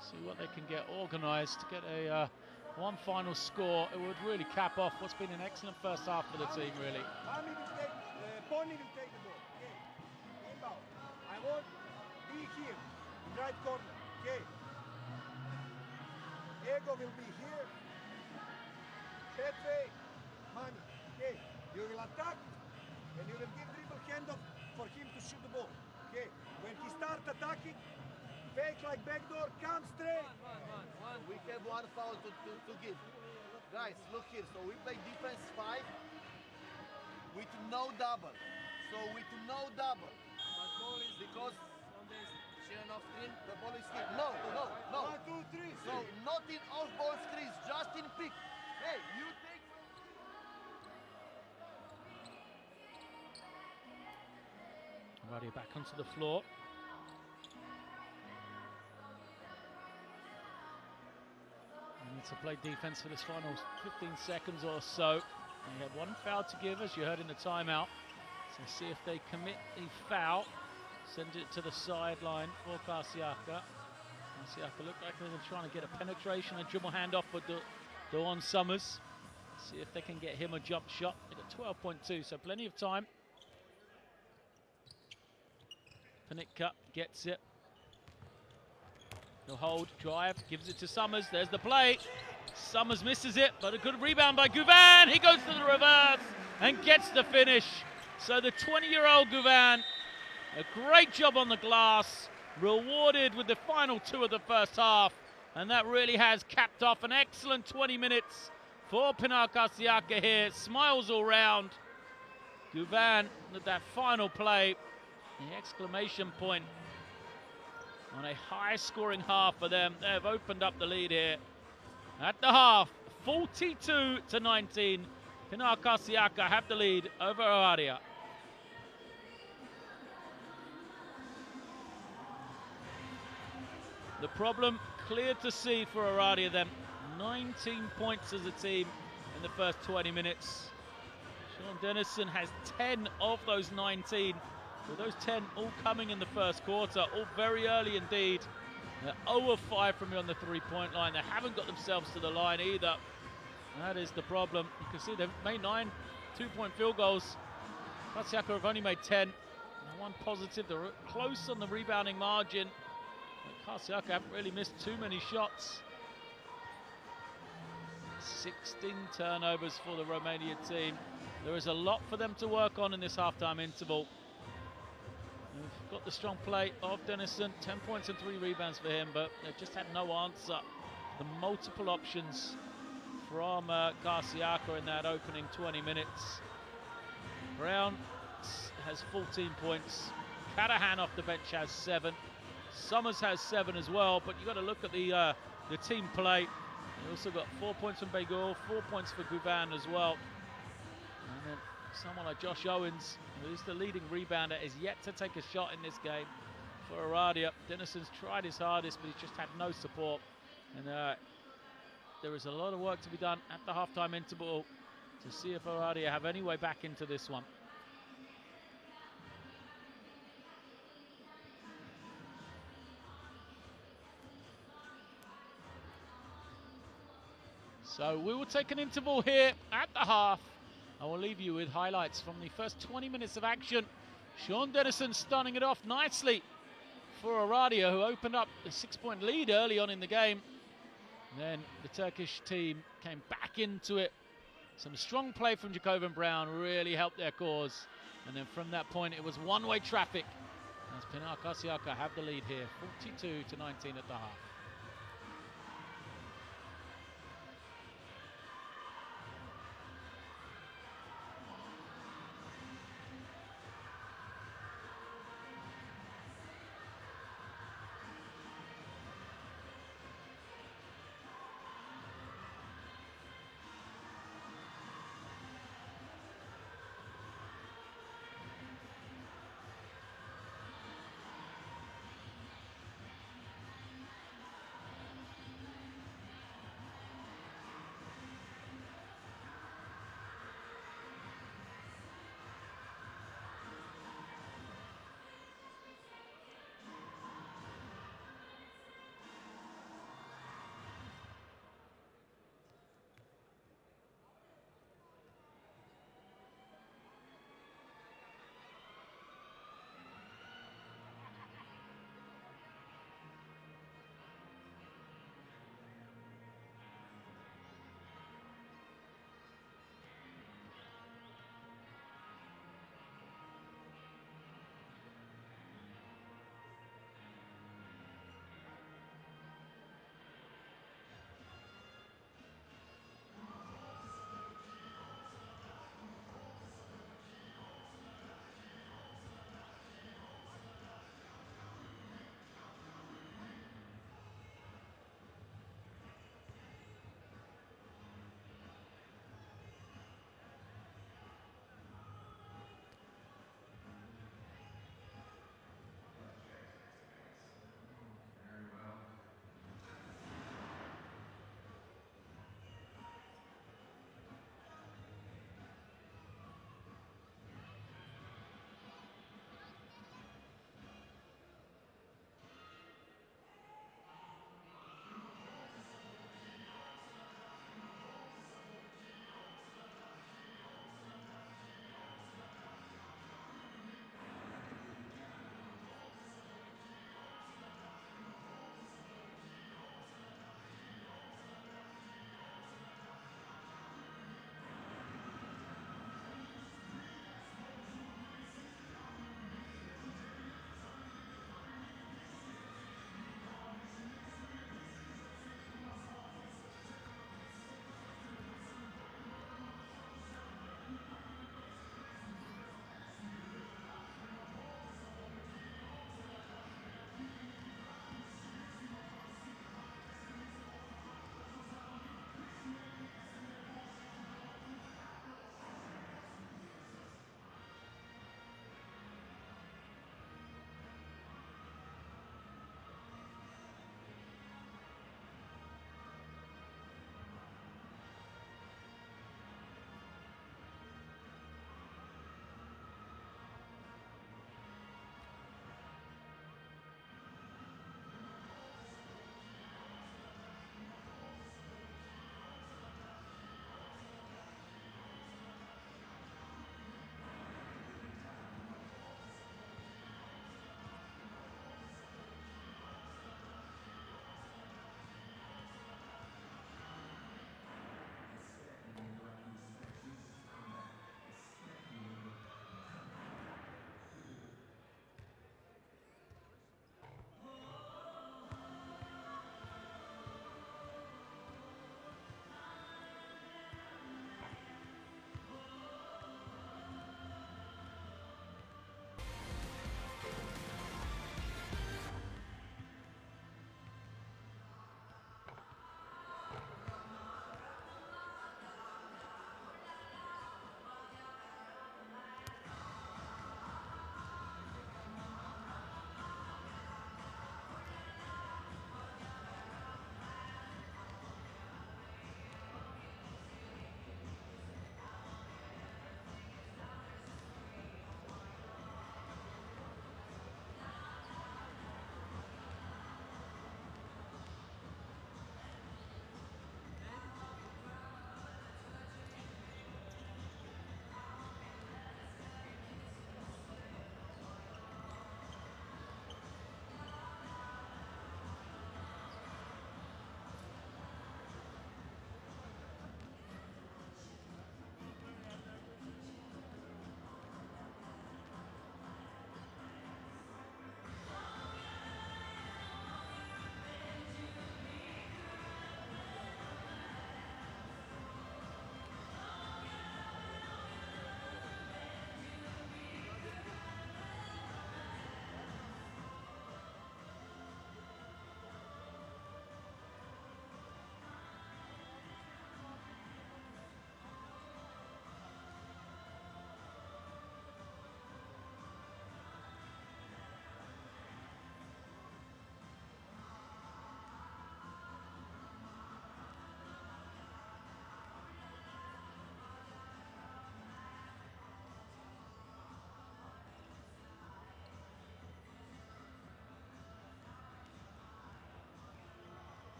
Speaker 1: See what they can get organised to get a one final score. It would really cap off what's been an excellent first half for the team, really.
Speaker 2: Mommy will take, Pony will take the ball. Okay. Inbound. I want be here, right corner. Okay. Ego will be here. Petway, Mommy. Okay. You will attack, and you will give dribble handoff for him to shoot the ball. Okay. When he starts attacking, fake like backdoor, come straight.
Speaker 3: We have one foul to give. Guys, look here. So we play defense 5 with no double. So with no double. Because
Speaker 4: On the chain of screen.
Speaker 3: the ball is here. No.
Speaker 2: 1, 2, 3.
Speaker 3: So not in off ball screens, just in pick. Hey, you take.
Speaker 1: Oradea back onto the floor. We need to play defense for this final 15 seconds or so. They have one foul to give, as you heard in the timeout. So see if they commit the foul. Send it to the sideline for Karsiyaka. Karsiyaka looked like they were trying to get a penetration, a dribble handoff for Dewan Summers. See if they can get him a jump shot. They got 12.2, so plenty of time. Panicka gets it. He'll hold, drive, gives it to Summers. There's the play. Summers misses it, but a good rebound by Guvan. He goes to the reverse and gets the finish. So the 20-year-old Guvan, a great job on the glass, rewarded with the final 2 of the first half. And that really has capped off an excellent 20 minutes for Pinar Karsiyaka here. Smiles all round. Guvan with that final play, the exclamation point on a high-scoring half for them. They've opened up the lead here at the half, 42-19. Pinar Karsiyaka have the lead over Oradea. The problem clear to see for Oradea then. 19 points as a team in the first 20 minutes. Sean Dennison has 10 of those 19. With those 10 all coming in the first quarter, all very early indeed. They're 0 of 5 from beyond the three-point line. They haven't got themselves to the line either. That is the problem. You can see they've made 9 two-point field goals. Karsiyaka have only made 10. One positive, they're close on the rebounding margin. But Karsiyaka haven't really missed too many shots. 16 turnovers for the Romania team. There is a lot for them to work on in this halftime interval. We've got the strong play of Dennison, 10 points and 3 rebounds for him, but they've just had no answer. The multiple options from Karsiyaka in that opening 20 minutes. Brown has 14 points. Catahan off the bench has 7. Summers has 7 as well, but you've got to look at the team play. They also got 4 points from Begul, 4 points for Guvan as well. And then someone like Josh Owens, who's the leading rebounder, is yet to take a shot in this game for for Oradea. Denison's tried his hardest, but he just had no support. And there is a lot of work to be done at the halftime interval to see if Oradea have any way back into this one. So we will take an interval here at the half. I will leave you with highlights from the first 20 minutes of action. Sean Denison starting it off nicely for Oradea, who opened up a 6-point lead early on in the game. And then the Turkish team came back into it. Some strong play from Jacob Brown really helped their cause. And then from that point, it was one-way traffic as Pinar Karsiyaka have the lead here, 42-19 at the half.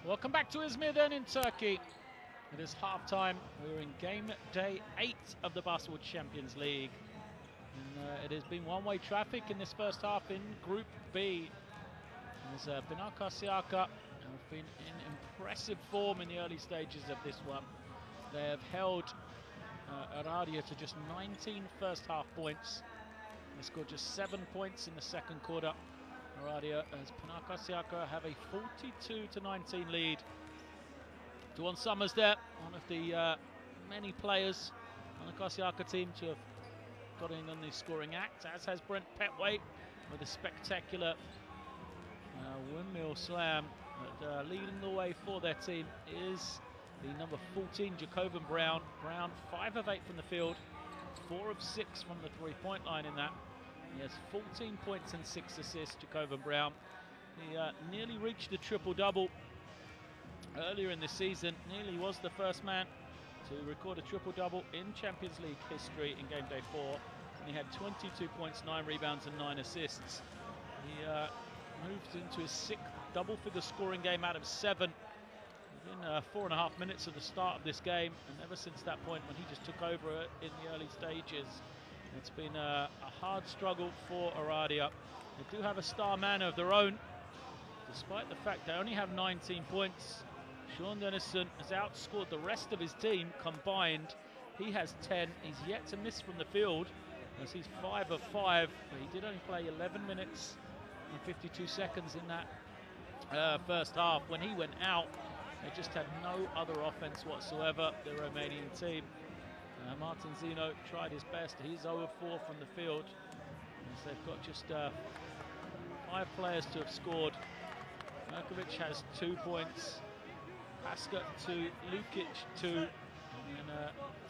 Speaker 1: Welcome back to Izmir then in Turkey. It is half-time. We're in game day 8 of the Basketball Champions League. And, it has been one-way traffic in this first half in Group B. There's Pinar Karsiyaka have been in impressive form in the early stages of this one. They have held Oradea to just 19 first half points. They scored just 7 points in the second quarter. Oradea, as Pinar Karsiyaka have a 42-19 lead. Duan Summers there, one of the many players on the Karsiyaka team to have got in on the scoring act, as has Brent Petway with a spectacular windmill slam. But leading the way for their team is the number 14, Jacoban Brown. Brown, 5 of 8 from the field, 4 of 6 from the three-point line in that. He has 14 points and 6 assists, Jacoban Brown. He nearly reached a triple-double earlier in the season. Nearly was the first man to record a triple-double in Champions League history in game day 4. And he had 22 points, 9 rebounds and 9 assists. He moved into his 6th double-figure scoring game out of 7 within 4.5 minutes of the start of this game. And ever since that point, when he just took over in the early stages, it's been a hard struggle for Oradea. They do have a star man of their own, despite the fact they only have 19 points. Sean Dennison has outscored the rest of his team combined. He has 10. He's yet to miss from the field, as he's 5 of 5. But he did only play 11 minutes and 52 seconds in that first half. When he went out, they just had no other offense whatsoever, the Romanian team. Martin Zino tried his best. He's 0 of 4 from the field. As they've got just 5 players to have scored. Merkovic has 2 points. Paska 2, Lukic 2, and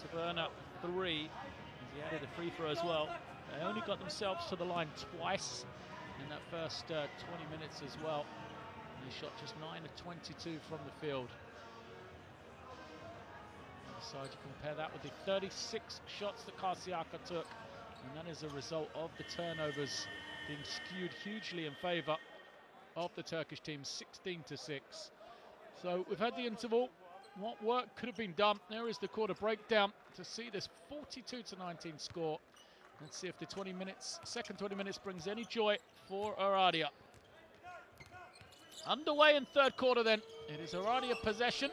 Speaker 1: Taberna 3. As he added a free throw as well. They only got themselves to the line twice in that first 20 minutes as well. And he shot just 9 of 22 from the field. So you compare that with the 36 shots that Karsiyaka took, and that is a result of the turnovers being skewed hugely in favour of the Turkish team, 16-6. So we've had the interval. What work could have been done? There is the quarter breakdown to see this 42-19 score. Let's see if the second 20 minutes brings any joy for Oradea. Underway in third quarter then. It is Oradea possession.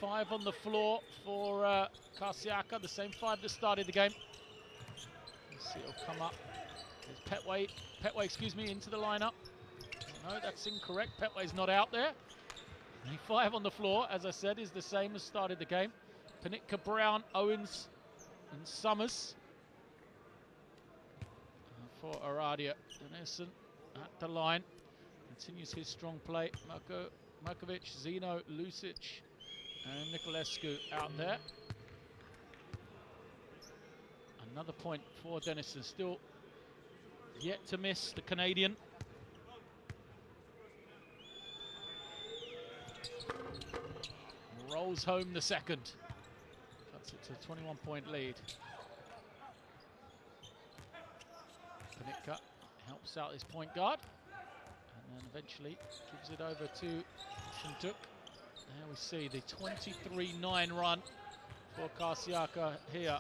Speaker 1: 5 on the floor for Karsiyaka, the same 5 that started the game. Let's see, it'll come up. There's Petway, into the lineup. No, that's incorrect. Petway's not out there. And 5 on the floor, as I said, is the same as started the game. Panitka, Brown, Owens, and Summers for Oradea. Dennison at the line, continues his strong play. Merkovic, Zino, Lucic, and Nicolescu out there. Another point for Dennison, still yet to miss the Canadian. Rolls home the second. Cuts it to a 21-point lead. Panitka helps out his point guard, and then eventually gives it over to Shintuk. There we see the 23-9 run for Karsiyaka here.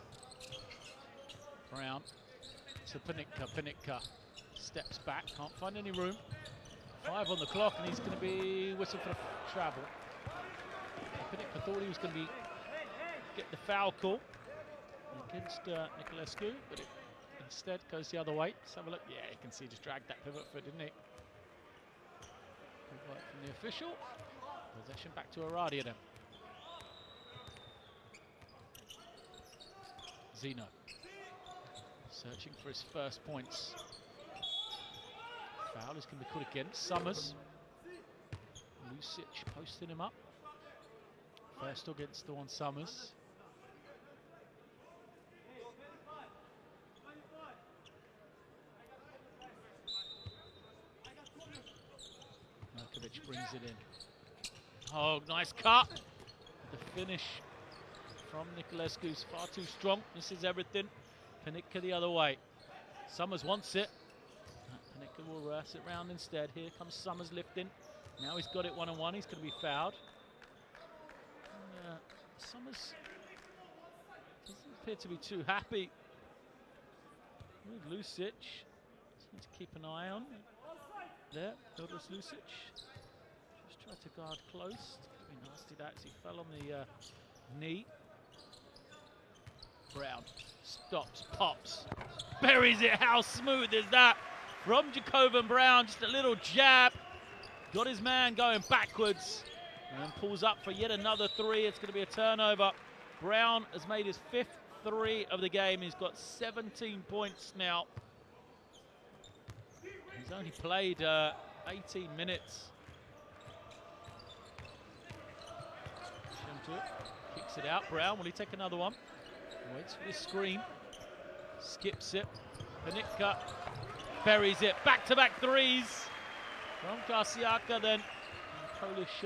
Speaker 1: Brown to Panitka steps back, can't find any room. 5 on the clock, and he's going to be whistled for travel. Panitka thought he was going to get the foul call against Nicolescu, but it instead goes the other way. Let's have a look. Yeah, you can see he just dragged that pivot foot, didn't he? Good work from the official. Possession back to Oradea then. Zino searching for his first points. Foul is going to be called against Summers. Lucic posting him up. First against Duan Summers. Merkovic brings it in. Oh, nice cut. The finish from Nicolescu's far too strong. This is everything. Panitka the other way. Summers wants it. Panitka will reverse it round instead. Here comes Summers lifting. Now he's got it 1-on-1. He's going to be fouled. And, Summers doesn't appear to be too happy with Lucic. Just need to keep an eye on. There, Douglas Lucic. Just tried to guard close. It's going to be nasty that as he fell on the knee. Brown stops, pops, buries it. How smooth is that from Jacoban Brown? Just a little jab. Got his man going backwards and pulls up for yet another three. It's going to be a turnover. Brown has made his 5th three of the game. He's got 17 points now. He's only played 18 minutes. Shemtuk kicks it out. Brown, will he take another one? Waits for the screen. Skips it. Pinar buries it. Back-to-back threes from Karsiyaka then. Polish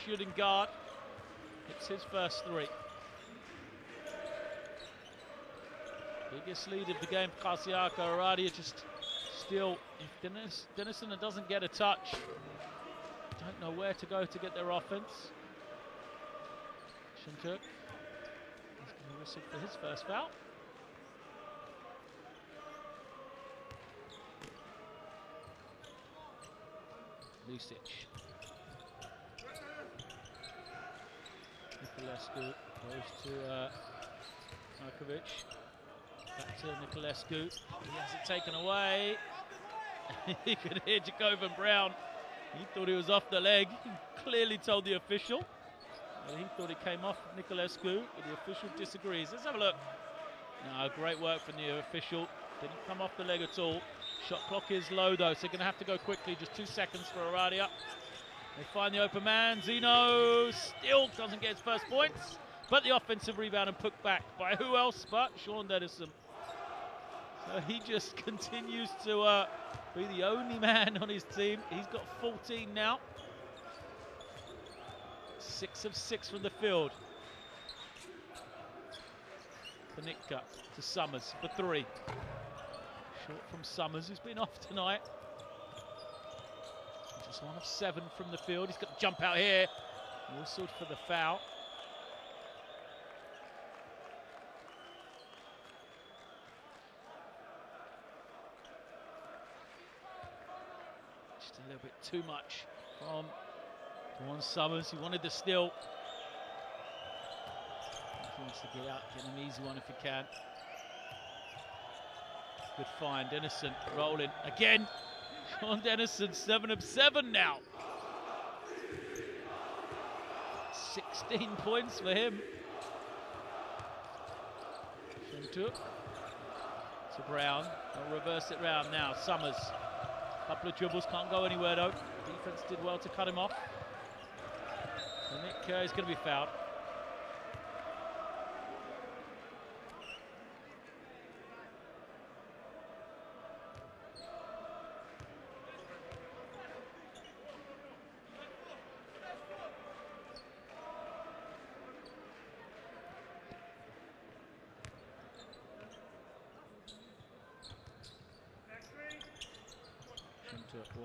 Speaker 1: shooting guard. It's his first three. Biggest lead of the game for Karsiyaka. Oradea just still, if Dennison doesn't get a touch, don't know where to go to get their offense. Shemtuk is going to whistle for his first foul. Lucic. Niculescu goes to Markovic. Back to Niculescu. He has it taken away. You can hear Jacoban Brown. He thought he was off the leg. He clearly told the official. He thought it came off Niculescu, but the official disagrees. Let's have a look. No, great work from the official. Didn't come off the leg at all. Shot clock is low though, so they're going to have to go quickly. Just 2 seconds for Oradea. They find the open man. Zeno still doesn't get his first points, but the offensive rebound and put back by who else but Sean Dennison. So he just continues to be the only man on his team. He's got 14 now. 6 of 6 from the field. Pinar to Summers for 3. Short from Summers, who's been off tonight. Just 1 of 7 from the field. He's got to jump out here. Whistled for the foul. Just a little bit too much from Dwan Summers. He wanted the steal. He wants to get out, get an easy one if he can. Good find. Dennison rolling again. Sean Dennison, 7 of 7 now. 16 points for him. Shemtuk to Brown. They'll reverse it round now. Summers. Couple of dribbles, can't go anywhere though. Defense did well to cut him off. Pinar is going to be fouled.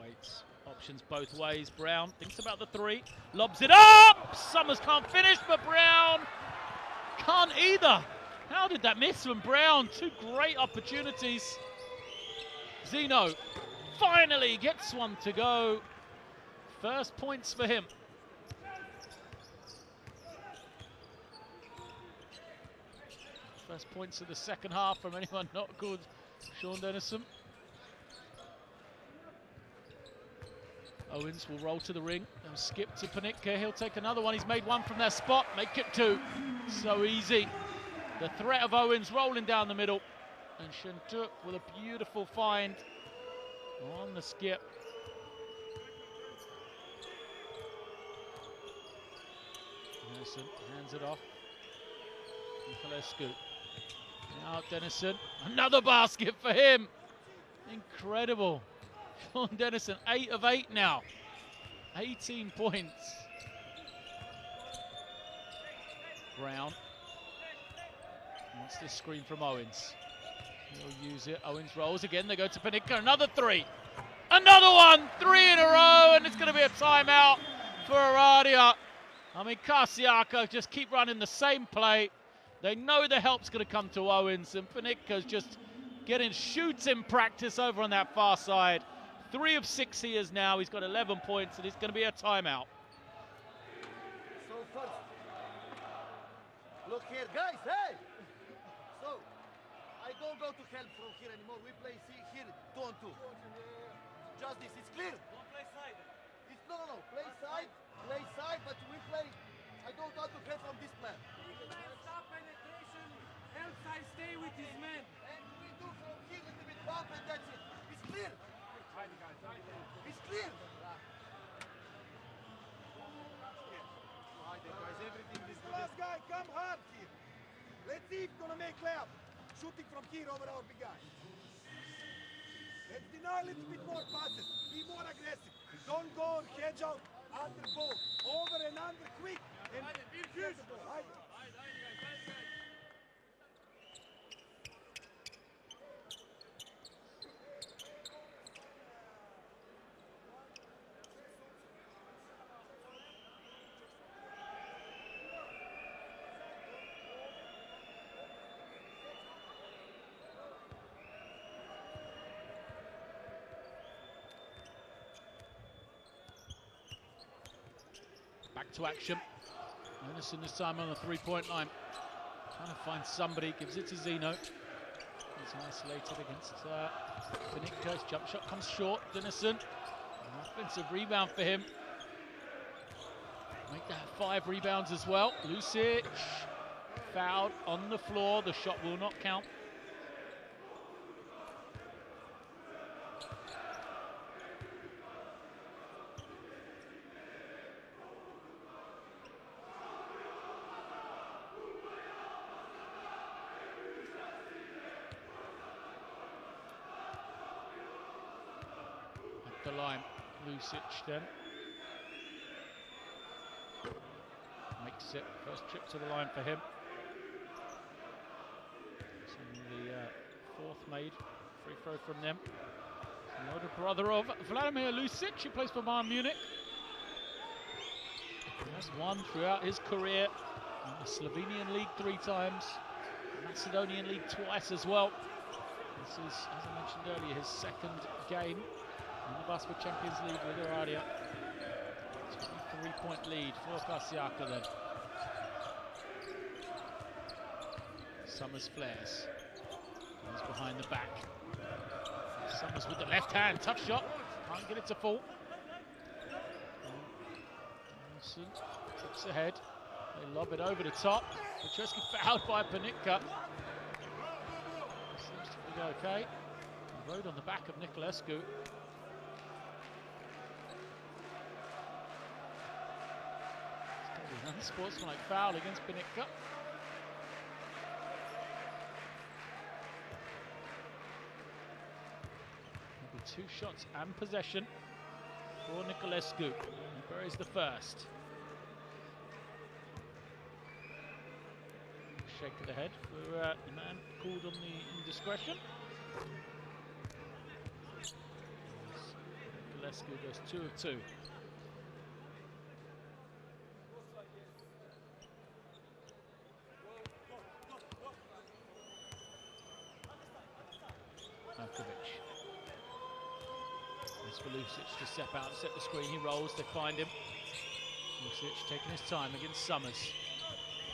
Speaker 1: Waits. Options both ways. Brown thinks about the 3. Lobs it up! Summers can't finish, but Brown can't either. How did that miss from Brown? 2 great opportunities. Zeno finally gets one to go. First points for him. First points of the second half from anyone not called Sean Dennison. Owens will roll to the ring and skip to Pinar. He'll take another one. He's made 1 from that spot. Make it 2. So easy. The threat of Owens rolling down the middle. And Shemtuk with a beautiful find on the skip. Dennison hands it off. Niculescu. Now Dennison. Another basket for him. Incredible. Sean Dennison, 8 of 8 now. 18 points. Brown wants this screen from Owens. He'll use it. Owens rolls again. They go to Pinar. Another 3. Another one. 3 in a row, and it's going to be a a timeout for Oradea. I mean, Karsiyaka just keep running the same play. They know the help's going to come to Owens, and Pinikka's just getting shooting practice over on that far side. 3 of 6 he is now. He's got 11 points, and it's going to be a timeout.
Speaker 3: So first, look here, guys, hey! So, I don't go to help from here anymore. We play here 2 on 2. Just this, it's clear.
Speaker 4: Don't play side.
Speaker 3: It's no, play side, but we play. I don't want to help from this plan.
Speaker 4: Big man, stop penetration. Help side stay with his men.
Speaker 3: And we do from here a little bit bump and that's it. It's clear. It's clear.
Speaker 4: Guys, everything is good.
Speaker 2: Last guy, come hard here. Let's see if gonna make layup. Shooting from here over our big guy. Let's deny a little bit more passes. Be more aggressive. Don't go hedge out under ball. Over and under quick. And get the ball. Haydi.
Speaker 1: Back to action. Anderson this time on the 3-point line. Trying to find somebody, gives it to Zeno. He's isolated against Pinikka. His jump shot comes short. Dennison, an offensive rebound for him. Make that 5 rebounds as well. Lucic fouled on the floor. The shot will not count. The line, Lucic then makes it first trip to the line for him. So the 4th made free throw from them. The older brother of Vladimir Lucic, who plays for Bayern Munich. He has won throughout his career in the Slovenian League 3 times, Macedonian League twice as well. This is, as I mentioned earlier, his 2nd game in the Basketball Champions League with Oradea. 3-point lead for Karsiyaka then. Summers flares. Goes behind the back. Summers with the left hand. Tough shot. Can't get it to fall. Wilson tips ahead. They lob it over the top. Petrescu fouled by Pinikka. Seems to be okay. He rode on the back of Niculescu. Unsportsmanlike foul against Pinikka. Maybe 2 shots and possession for Niculescu. He buries the first. Shake of the head for the man called on the indiscretion. Niculescu goes 2 of 2. It's for Lucic to step out, set the screen, he rolls, they find him. Lucic taking his time against Summers.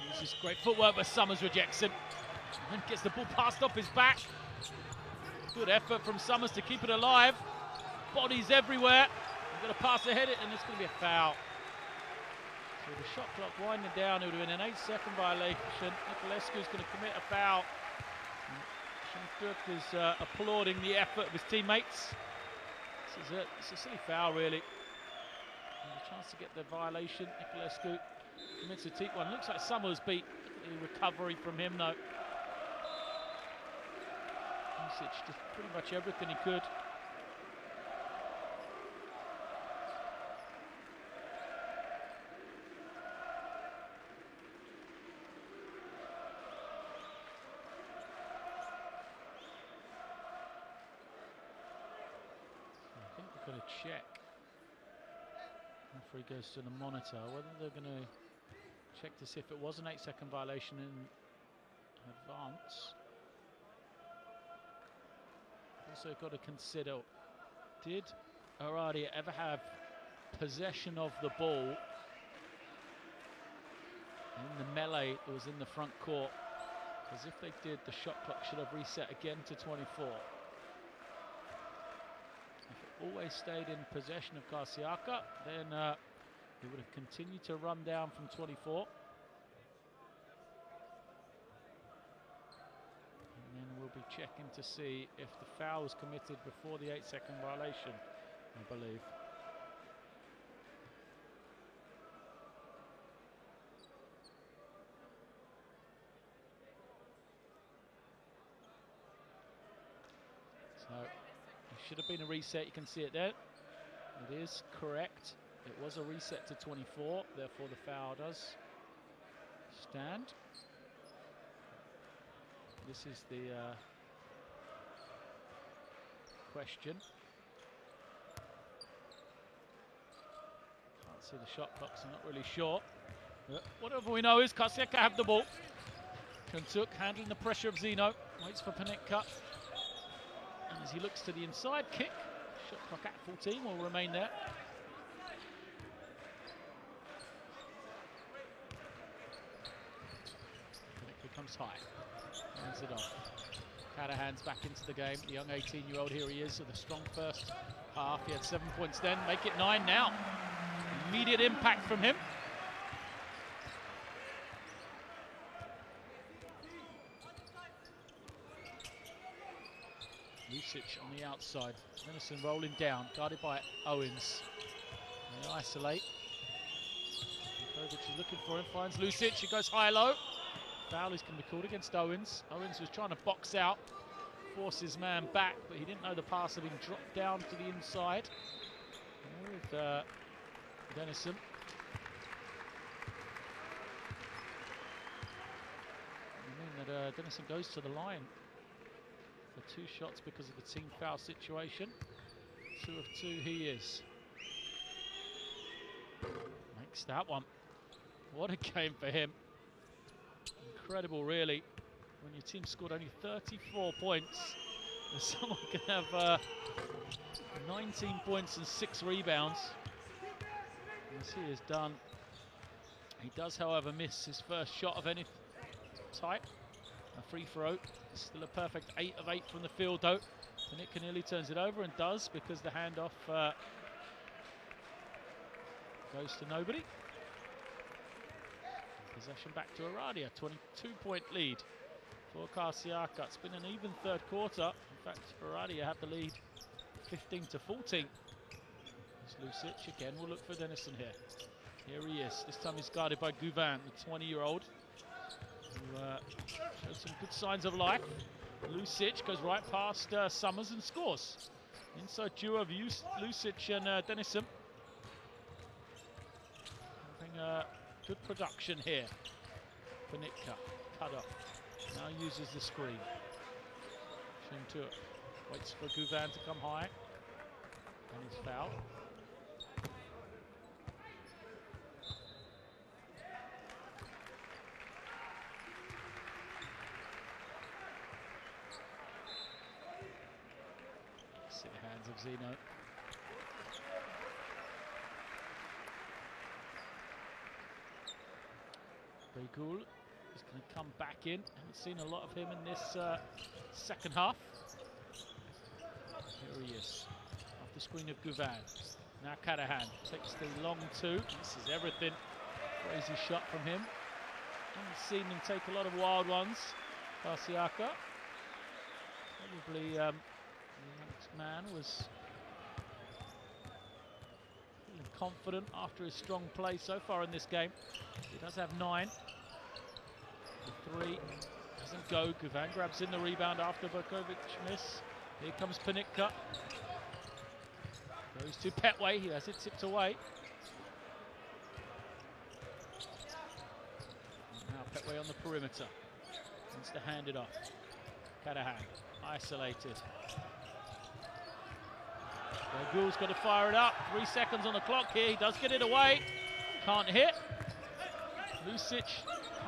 Speaker 1: Uses great footwork, but Summers rejects him. And then gets the ball passed off his back. Good effort from Summers to keep it alive. Bodies everywhere. He's got to pass ahead, and it's going to be a foul. So the shot clock winding down, it would have been an 8-second violation. Niculescu is going to commit a foul. Dirk is applauding the effort of his teammates. It's a silly foul, really. And a chance to get the violation. Niculescu commits a deep one. Looks like Summers beat the recovery from him, though. Lucic did pretty much everything he could. Got a check. Referee goes to the monitor. Whether they're going to check to see if it was an 8-second violation in advance. Also got to consider, did Oradea ever have possession of the ball in the melee that was in the front court? Because if they did, the shot clock should have reset again to 24. If it always stayed in possession of Karsiyaka, then it would have continued to run down from 24. And then we'll be checking to see if the foul was committed before the 8-second violation, I believe. So it should have been a reset. You can see it there. It is correct. It was a reset to 24. Therefore, the foul does stand. This is the question. Can't see the shot clock, so I'm not really sure. But whatever we know is Karsiyaka have the ball. Kuntuk handling the pressure of Zeno. Waits for Pinar. And as he looks to the inside kick, shot clock at 14 will remain there. Pinar comes high, hands it off. Callahan's back into the game. The young 18-year-old, here he is with a strong first half. He had 7 points then, make it 9 now. Immediate impact from him. Lucic on the outside. Denison rolling down, guarded by Owens. They isolate. Kovic is looking for him, finds Lucic, he goes high-low. Foul is going to be called against Owens. Owens was trying to box out, force his man back, but he didn't know the pass had been dropped down to the inside. With Denison. I mean that Denison goes to the line for 2 shots because of the team foul situation. 2 of 2 he is. Makes that one. What a game for him. Incredible, really. When your team scored only 34 points, and someone can have 19 points and 6 rebounds. As he has done. He does, however, miss his first shot of any type. A free throw. Still a perfect 8 of 8 from the field, though. And Pinar nearly turns it over, and does, because the handoff goes to nobody. Possession back to Oradea. 22-point lead for Karsiyaka. It's been an even third quarter. In fact, Oradea had the lead 15-14. Lucic again will look for Denison here. Here he is. This time he's guarded by Gouvan, the 20-year-old, who showed some good signs of life. Lucic goes right past Summers and scores. Inside duo of Lucic and Denison. Having good production here. Pinar cut off. Now uses the screen. Shintur waits for Gouvan to come high. And he's fouled. See the hands of Zeno. Begul is going to come back in. Haven't seen a lot of him in this second half. Here he is. Off the screen of Gouvan. Now Callahan takes the long 2. This is everything. Crazy shot from him. Haven't seen him take a lot of wild ones. Karsiyaka. Probably the next man was feeling confident after his strong play so far in this game. He does have 9. The 3 doesn't go. Gouvan grabs in the rebound after Berkovic miss. Here comes Pinar. Goes to Petway. He has it tipped away. Now Petway on the perimeter. Wants to hand it off. Callahan isolated. Begul's got to fire it up. 3 seconds on the clock here. He does get it away. Can't hit. Lucic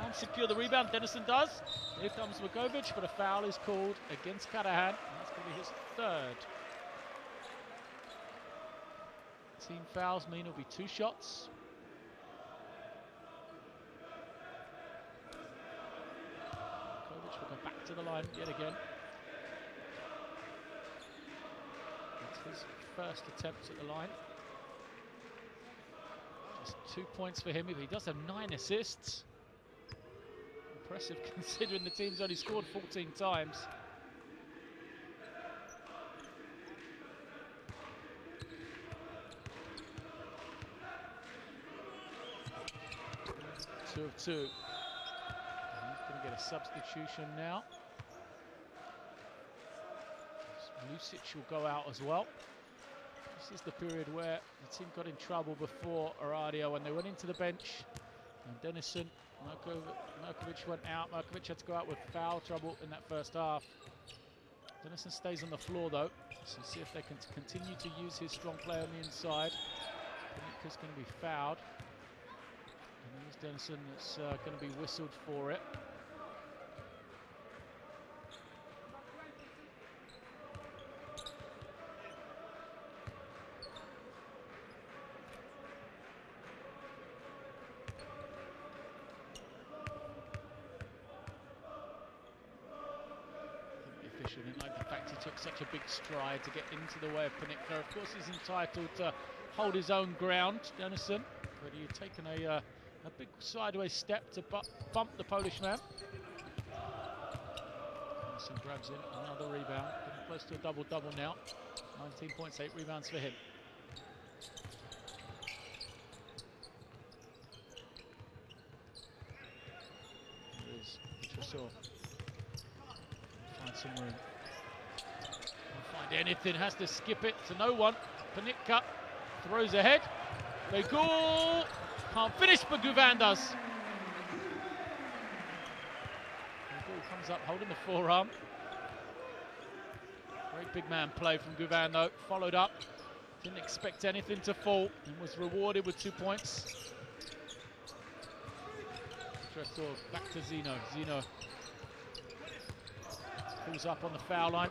Speaker 1: can't secure the rebound. Dennison does. Here comes Vukovic, but a foul is called against Karahan. That's going to be his 3rd. Team fouls mean it'll be 2 shots. Vukovic will go back to the line yet again. It's his first attempt at the line. Just 2 points for him. He does have 9 assists. Impressive considering the team's only scored 14 times. Two of 2. He's going to get a substitution now. Lucic will go out as well. This is the period where the team got in trouble before Oradea when they went into the bench. And Dennison, Merkovic went out. Merkovic had to go out with foul trouble in that first half. Dennison stays on the floor though, so see if they can continue to use his strong play on the inside. Panika's going to be fouled. And here's Dennison that's going to be whistled for it. Didn't like the fact he took such a big stride to get into the way of Pinar. Of course, he's entitled to hold his own ground, Dennison, but he had taken a big sideways step to bump the Polish man. Dennison grabs in another rebound, getting close to a double-double now. 19 points, 8 rebounds for him. Here is Tressor. Find some room. Can't find anything, has to skip it to no one. Panika throws ahead. Begul can't finish, but Gouvan does. Begul comes up holding the forearm. Great big man play from Gouvan though. Followed up. Didn't expect anything to fall and was rewarded with 2 points. Tressor back to Zeno. Zeno pulls up on the foul line.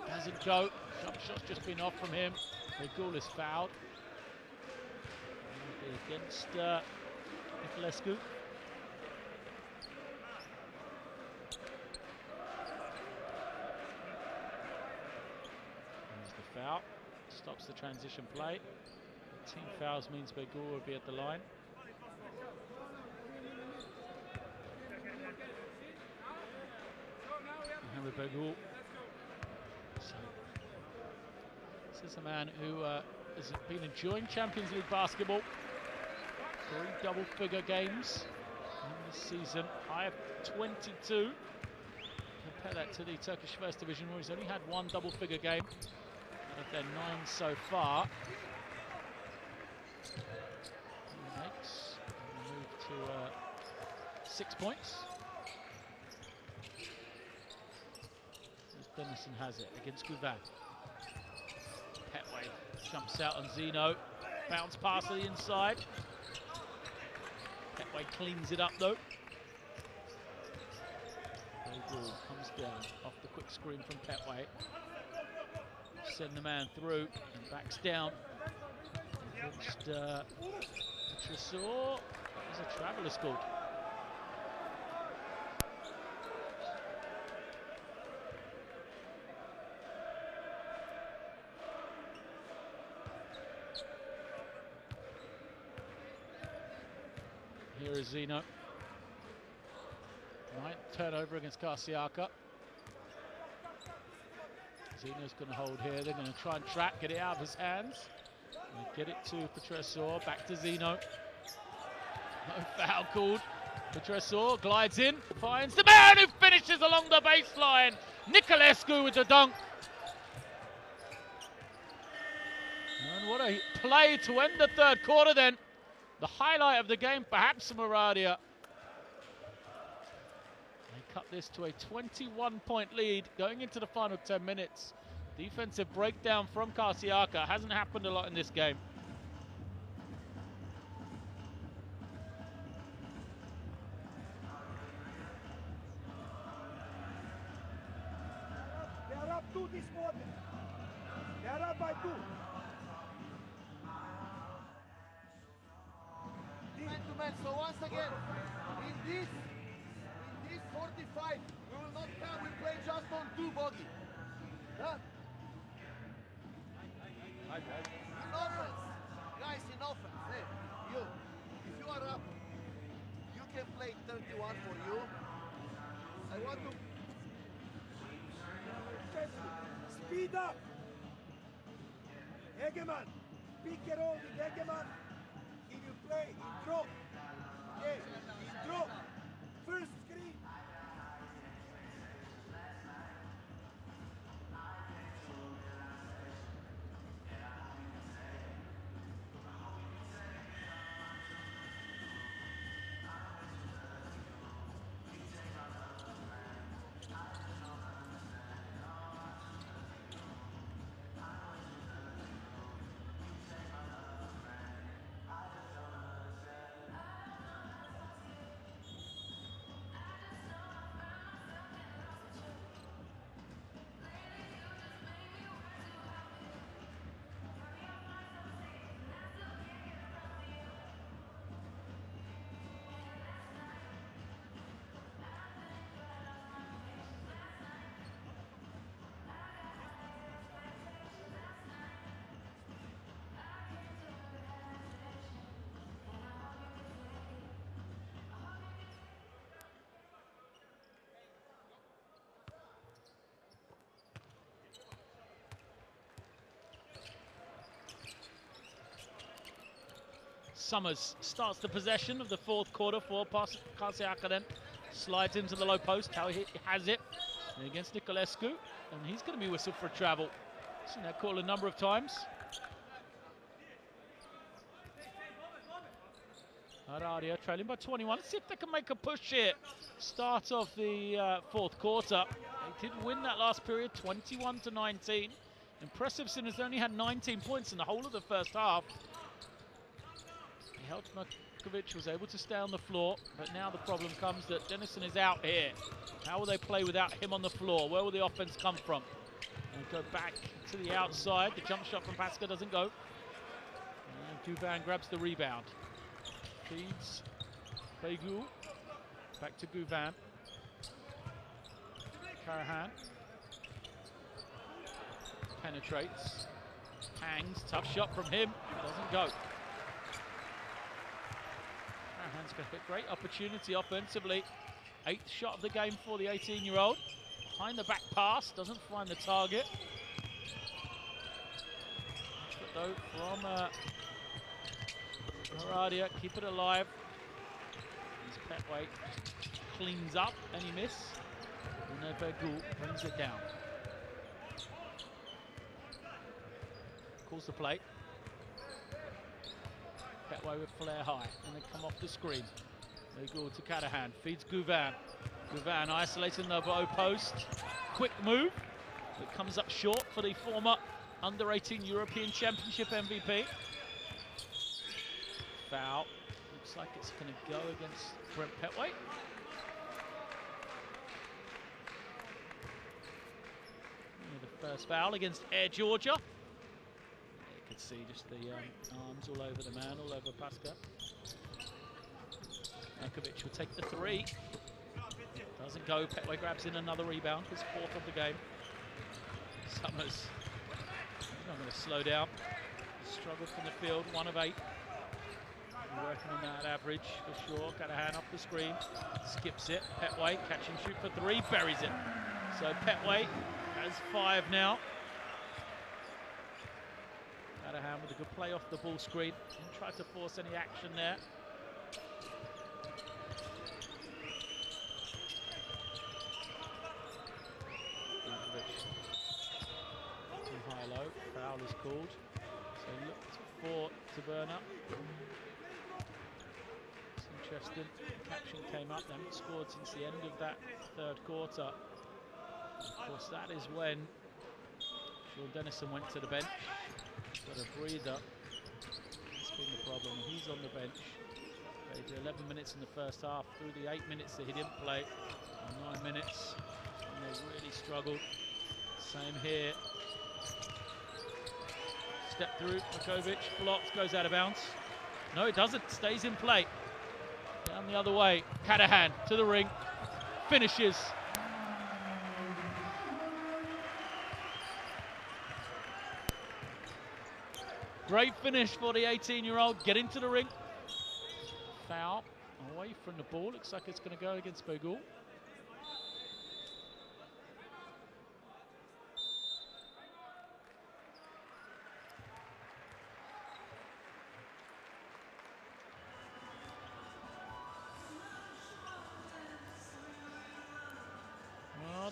Speaker 1: Doesn't go. Jump shot's just been off from him. Begul is fouled. Against Niculescu. There's the foul. Stops the transition play. The team fouls means Begul will be at the line. Henry Begul. So, this is a man who has been enjoying Champions League basketball. 3 double-figure games in this season. High of 22. Compare that to the Turkish First Division, where he's only had 1 double-figure game out of their 9 so far. He makes a move to 6 points. Dennison has it against Gouvan. Petway jumps out on Zeno. Bounce pass to the inside. Petway cleans it up though. Ball comes down off the quick screen from Petway. Send the man through and backs down. Against Tressor. There's a traveller scored. Here is Zeno. 9th turnover against Karsiyaka. Zeno's going to hold here. They're going to try and track, get it out of his hands. And get it to Tressor. Back to Zeno. No foul called. Tressor glides in, finds the man who finishes along the baseline. Niculescu with the dunk. And what a play to end the 3rd quarter then. The highlight of the game, perhaps from Oradea. They cut this to a 21-point lead going into the final 10 minutes. Defensive breakdown from Karsiyaka. Hasn't happened a lot in this game.
Speaker 2: They are up 2 this quarter. They are up by 2.
Speaker 3: Man to man. So once again, in this 45, we will not come. We play just on 2 body. Huh? In offense, guys, in offense, hey, you, if you are up, you can play 31 for you. I want to
Speaker 2: Speed up. Hegeman. Pick and roll with Hegeman. He will play in drop. Okay, in drop. First screen.
Speaker 1: Summers starts the possession of the fourth quarter for Karsiyaka, then slides into the low post. How he has it against Nicolescu, and he's going to be whistled for travel. Seen that call a number of times. Oradea trailing by 21. Let's see if they can make a push here. Start of the fourth quarter. They did win that last period, 21-19. Impressive, since they only had 19 points in the whole of the first half. Heltmakovic was able to stay on the floor, but now the problem comes that Dennison is out here. How will they play without him on the floor? Where will the offense come from? And go back to the outside. The jump shot from Pasca doesn't go. And Guvan grabs the rebound. Feeds Begu. Back to Guvan. Karahan. Penetrates. Hangs. Tough shot from him. Doesn't go. Karahan's got a great opportunity offensively. 8th shot of the game for the 18-year-old. Behind the back pass. Doesn't find the target. But though from Oradea, keep it alive. As Petway cleans up any miss. Begu brings it down. Calls the play. Petway with flare high, and they come off the screen. They go to Karahan, feeds Guvan. Guvan isolating the low post. Quick move. It comes up short for the former under-18 European Championship MVP. Foul. Looks like it's going to go against Brent Petway. The first foul against Air Georgia. You could see just the arms all over the man, all over Pasca. Markovic will take the three. Doesn't go. Petway grabs in another rebound, his 4th of the game. Summers not going to slow down. Struggled from the field, 1 of 8. Working on that average for sure. Got a hand off the screen. Skips it. Petway catch and shoot for 3. Buries it. So Petway has 5 now. Got a hand with a good play off the ball screen. Didn't try to force any action there. Too high low. Foul is called. So looked for to burn up. Interesting. Caption came up, they haven't scored since the end of that 3rd quarter. Of course, that is when Sean Dennison went to the bench. Got a breather. That's been the problem. He's on the bench. Played 11 minutes in the first half. Through the 8 minutes that he didn't play, 9 minutes, and they really struggled. Same here. Step through, Makovic blocks, goes out of bounds. No, it doesn't. Stays in play. Down the other way. Catahan to the ring. Finishes. Great finish for the 18-year-old. Get into the ring. Foul away from the ball. Looks like it's going to go against Begul.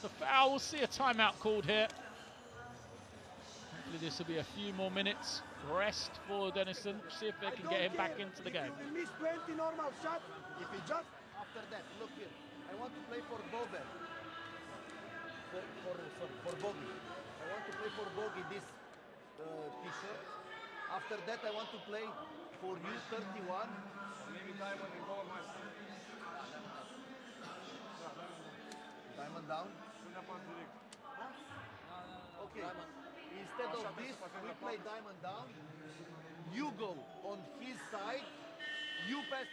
Speaker 1: The foul, we'll see a timeout called here. Hopefully this will be a few more minutes. Rest for Dennison, see if they can get him back into the game.
Speaker 2: If he miss 20 normal shots, if he just...
Speaker 3: After that, look here. I want to play for Bogey. For Bogey. I want to play for Bogey this t-shirt. After that, I want to play for you 31.
Speaker 4: Maybe Diamond and go my
Speaker 3: Diamond down. Okay. Instead of this, we play diamond down. You go on his side. You pass.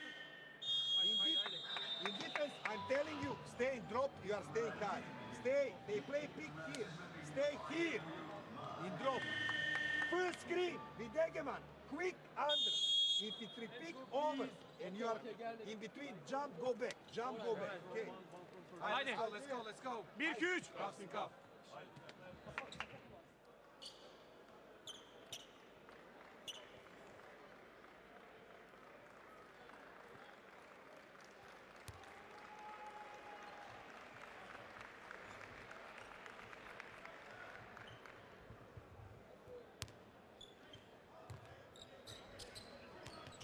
Speaker 2: In defense, I'm telling you, stay in drop, you are staying high. Stay, they play pick here. Stay here, in drop. Full screen, with Egeman, quick under. If it's repeat, over. And you are in between, jump, go back. Jump, go back. Okay.
Speaker 4: Haydi. Let's go. 1-2-3. Passing cup.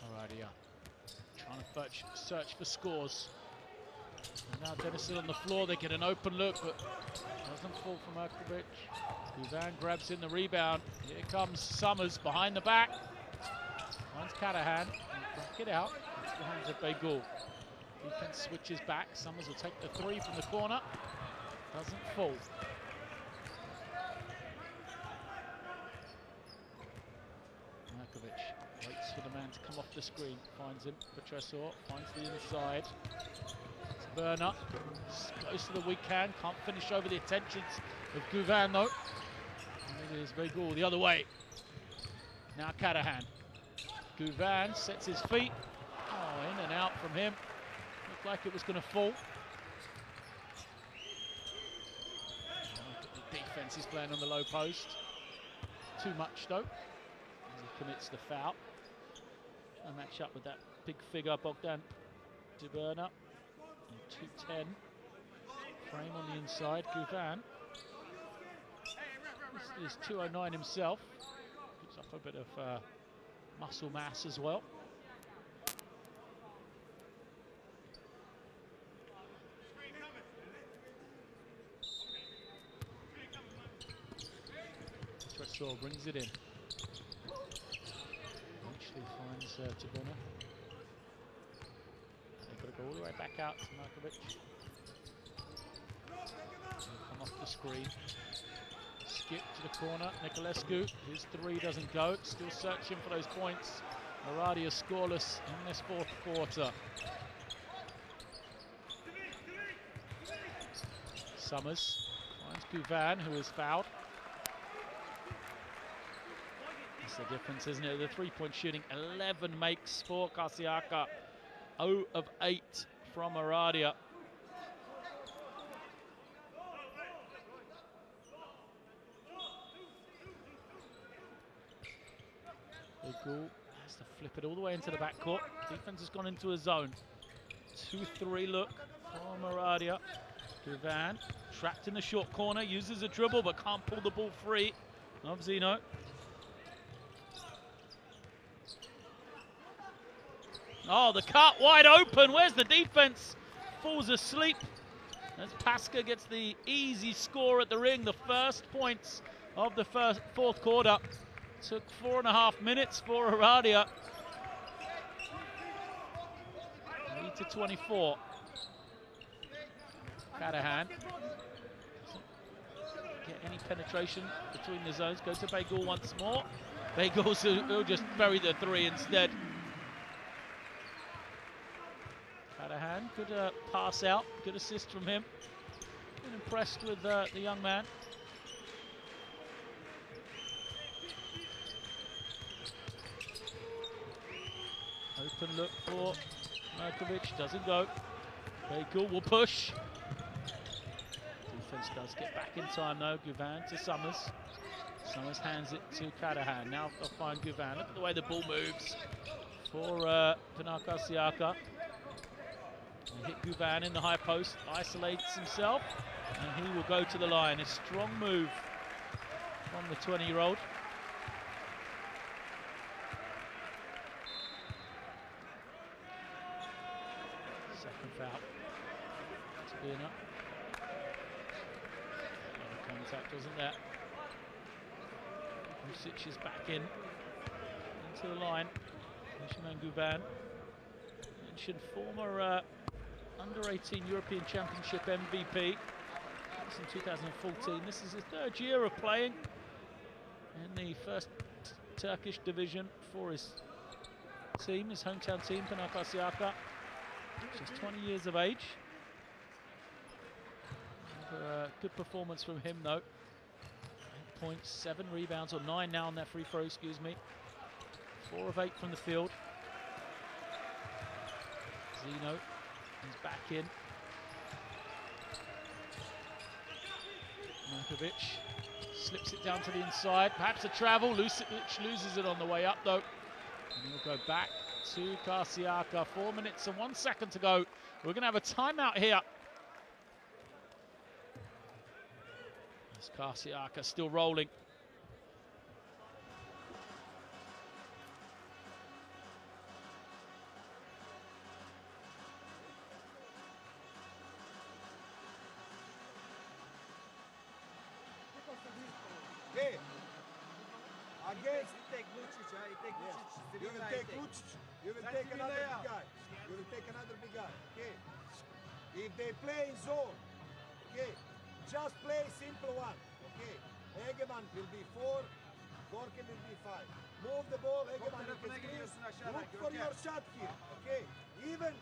Speaker 1: Oradea trying to search for scores. And now Dennison on the floor, they get an open look, but doesn't fall from Erkovic. Guvan grabs in the rebound. Here comes Summers behind the back. Finds Catahan. Back it out. It's behind the Begul. Defense switches back. Summers will take the three from the corner. Doesn't fall. Erkovic waits for the man to come off the screen. Finds him. Petresor finds the inside. Burner, as close to the weak hand, can't finish over the attentions of Guvan though. And it is Begul the other way. Now Catahan. Guvan sets his feet. Oh, in and out from him. Looked like it was going to fall. The defense is playing on the low post. Too much though. As he commits the foul. And match up with that big figure, Bogdan Burner. 210 frame on the inside. Guvan this is 209 himself, gives up a bit of muscle mass as well. Tresor brings it in, eventually finds Tabuna. Got to go all the way back out to Markovic. Come off the screen. Skip to the corner. Niculescu. His three doesn't go. Still searching for those points. Oradea scoreless in this fourth quarter. Summers finds Guvan, who is fouled. That's the difference, isn't it? The three-point shooting, 11 makes for Karsiyaka. 0 of 8 from Oradea. Begul has to flip it all the way into the backcourt. Defense has gone into a zone. 2-3 look from Oradea. Guvan trapped in the short corner, uses a dribble but can't pull the ball free of Zeno. Oh, the cut wide open. Where's the defense? Falls asleep as Paska gets the easy score at the ring. The first points of the fourth quarter. Took 4.5 minutes for Oradea. Lead to 24. Cadahan. Get any penetration between the zones. Go to Begul once more. Begul will just bury the three instead. Cadahan, good pass out, good assist from him. Been impressed with the young man. Open look for Markovic, doesn't go. Begul will push. Defense does get back in time though. Guvan to Summers. Summers hands it to Cadahan. Now they'll find Guvan. Look at the way the ball moves for Pinar Karsiyaka. Hit Guvan in the high post, isolates himself, and he will go to the line. A strong move from the 20-year-old. Second foul. Pinar. Contact wasn't there. Lucic is back in into the line. Nishiman Guvan, mentioned former under-18 European Championship MVP. That's in 2014. This is his third year of playing in the first Turkish division for his team, his hometown team, Pinar Karsiyaka. Just 20 years of age. Good performance from him though. 8 points, 7 rebounds, or 9 now on that free throw, excuse me. 4 of 8 from the field. Zeno is back in. Markovic slips it down to the inside. Perhaps a travel. Lucic loses it on the way up though. And he'll go back to Karsiyaka. 4 minutes and 1 second to go. We're going to have a timeout here. As Karsiyaka still rolling.
Speaker 2: Okay. Against
Speaker 4: Take Lucic, take Lucic.
Speaker 2: you will take Lucic. You will take another big guy. You will take another big guy. Okay. If they play in zone, okay, just play simple one. Okay. Egeman will be 4, Gorky will be 5. Move the ball, Egeman you can screen. Look for your shot here. Okay. Even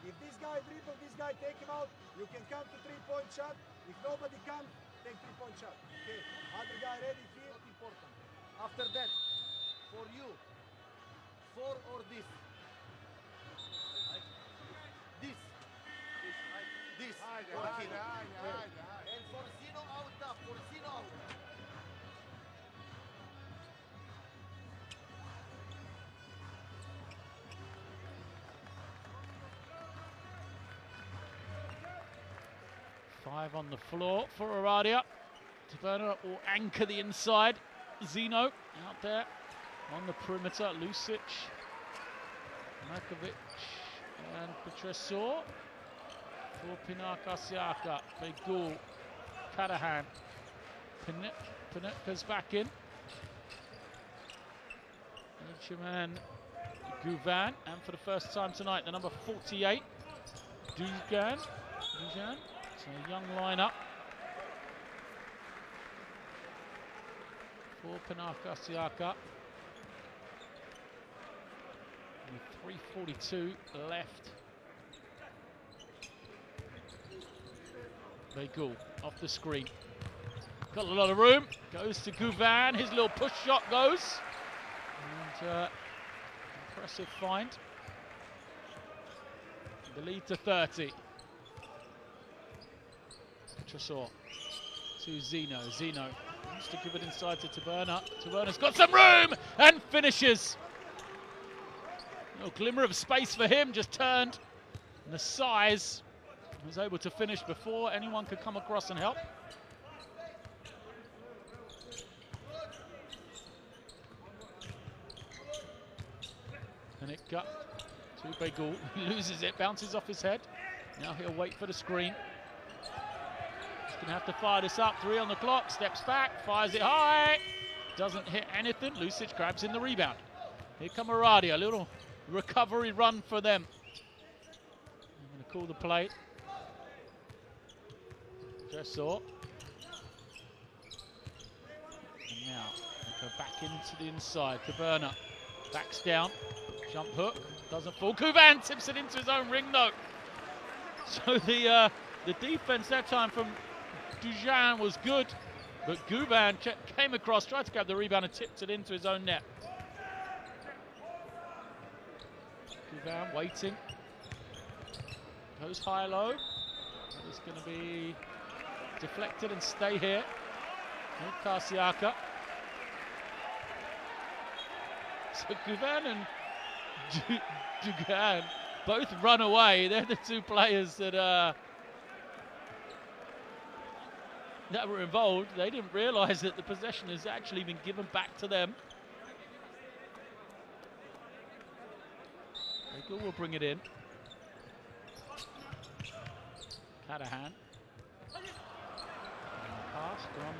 Speaker 2: if this guy dribble, this guy take him out, you can come to 3-point shot. If nobody comes, take 3-point shot. Okay. Other guy ready here.
Speaker 3: Important. After that, for you, 4 or this. This. This. For him. And for Zeno out top. For Zeno out.
Speaker 1: Five on the floor for Oradea. Taberna will anchor the inside. Zeno out there on the perimeter. Lucic, Markovic, and Petresor for Pinar Karsiyaka. Begul, Cadahan. Pinetka's back in. Benjamin Guvan, and for the first time tonight, the number 48, Dujan. So a young lineup for Pinar Karsiyaka. With 3:42 left. Begul off the screen. Got a lot of room. Goes to Guvan. His little push shot goes. And impressive find. The lead to 30. Tresor to Zeno. Zeno wants to give it inside to Taberna. Taberna's got some room and finishes. No glimmer of space for him, just turned. And the size was able to finish before anyone could come across and help. And it got to Begul. He loses it, bounces off his head. Now he'll wait for the screen. going to have to fire this up. 3 on the clock, steps back, fires it high. Doesn't hit anything. Lucic grabs in the rebound. Here come Oradea, a little recovery run for them. I'm going to call the play. Just saw. And now they go back into the inside. Caberna backs down. Jump hook. Doesn't fall. Guvan tips it into his own ring though. So the defense that time from Dujan was good. But Guvan came across, tried to grab the rebound and tipped it into his own net. Guvan waiting. Goes high-low. It's going to be deflected and stay here. Karsiyaka. So Guvan and Dugan both run away. They're the two players that were involved. They didn't realise that the possession has actually been given back to them. Eagle will bring it in. Cadahan. Pass from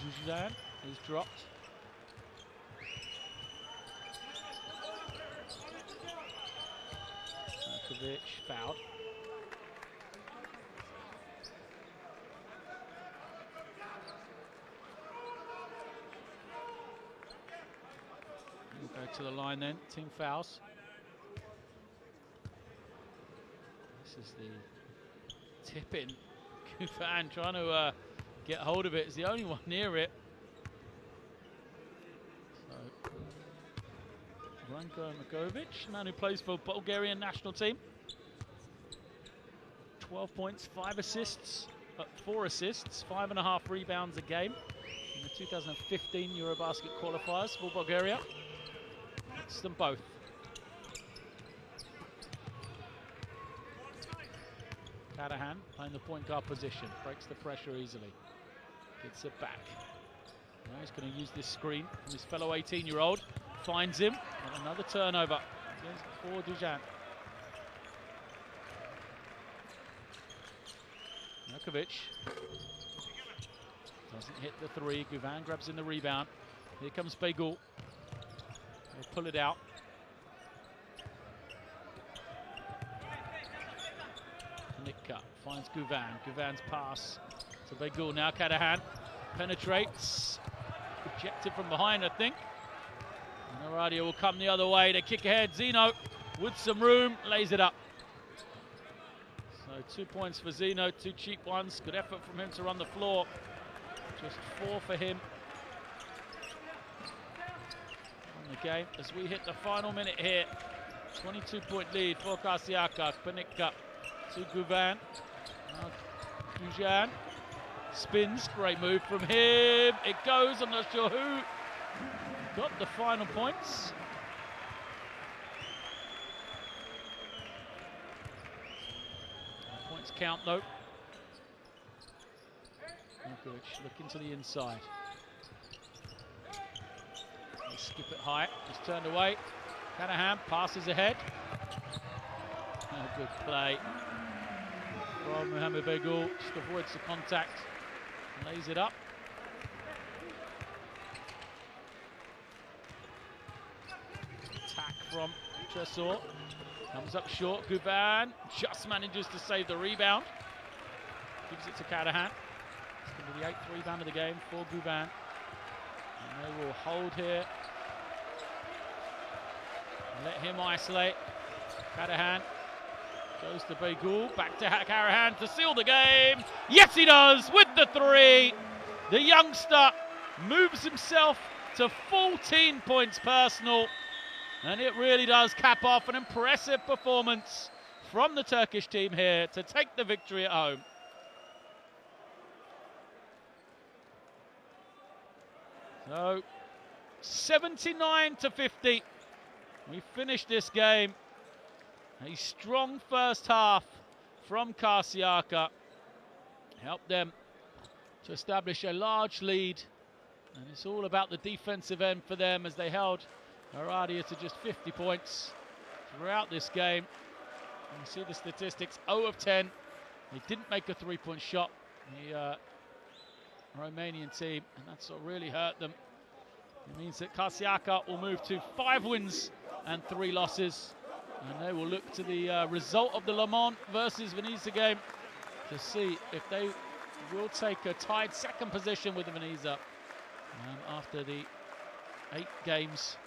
Speaker 1: Dujan is dropped. Markovic fouled. We'll go to the line then, team fouls. This is the tip in. Guvan trying to get hold of it. Is the only one near it. So, Ranko Markovic, man who plays for Bulgarian national team. 12 points, 5 assists, 4 assists, 5.5 rebounds a game in the 2015 Eurobasket qualifiers for Bulgaria. It's them both. Cadahan playing the point guard position, breaks the pressure easily, gets it back. Now he's going to use this screen from his fellow 18-year-old, finds him, and another turnover for Dujan. Markovic doesn't hit the 3. Guvan grabs in the rebound. Here comes Begul. He'll pull it out. Nitka finds Guvan. Guvan's pass to Begul. Now Cadahan penetrates. Ejected from behind, I think. And Oradea will come the other way. They kick ahead. Zeno with some room lays it up. So 2 points for Zeno, 2 cheap ones. Good effort from him to run the floor. Just 4 for him on the game as we hit the final minute here. 22-point lead for Karsiyaka. Panika to Guvan. Now Dujan spins. Great move from him. It goes. I'm not sure who got the final points. Points count though. Markovic looking to the inside. They skip it high. Just turned away. Cadahan passes ahead. Good play from Mohamed Begul. Just avoids the contact. Lays it up. Attack from Tresor. Comes up short. Guvan just manages to save the rebound. Gives it to Cadahan. It's going to be the 8th rebound of the game for Guvan. And they will hold here. Let him isolate. Cadahan goes to Begul. Back to Cadahan to seal the game. Yes, he does with the 3. The youngster moves himself to 14 points personal. And it really does cap off an impressive performance from the Turkish team here to take the victory at home. So 79-50. We finished this game. A strong first half from Karsiyaka helped them to establish a large lead. And it's all about the defensive end for them as they held Oradea to just 50 points throughout this game. And you see the statistics, 0 of 10. They didn't make a 3-point shot. the Romanian team, and that's what really hurt them. It means that Karsiyaka will move to 5 wins and 3 losses, and they will look to the result of the Le Mans versus Veneza game to see if they will take a tied 2nd position with the Veneza after the 8 games,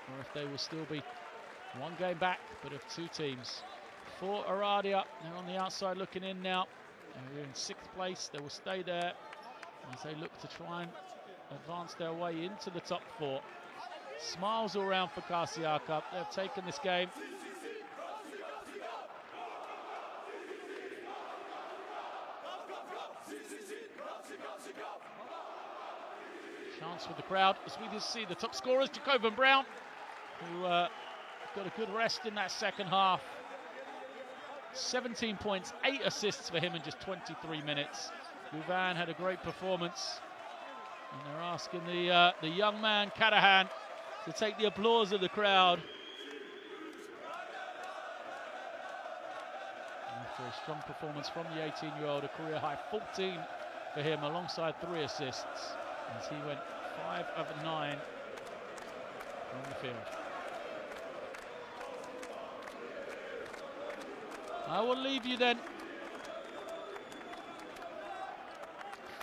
Speaker 1: or if they will still be 1 game back, but of 2 teams. For Oradea, they're on the outside looking in now. They're in 6th place. They will stay there as they look to try and advance their way into the top 4. Smiles all around for Karsiyaka. They've taken this game. Chance with the crowd as we just see the top scorers, Jacob Brown, who got a good rest in that 2nd half. 17 points, 8 assists for him in just 23 minutes. Guvan had a great performance, and they're asking the young man Katahan to take the applause of the crowd. After a strong performance from the 18-year-old, a career high 14 for him, alongside 3 assists, as he went 5 of 9 on the field. I will leave you then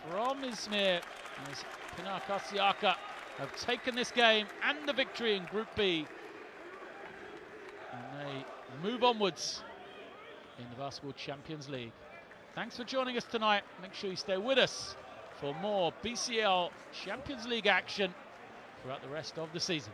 Speaker 1: from Izmir as Pinar Karsiyaka have taken this game and the victory in Group B, and they move onwards in the Basketball Champions League. Thanks for joining us tonight. Make sure you stay with us for more BCL Champions League action throughout the rest of the season.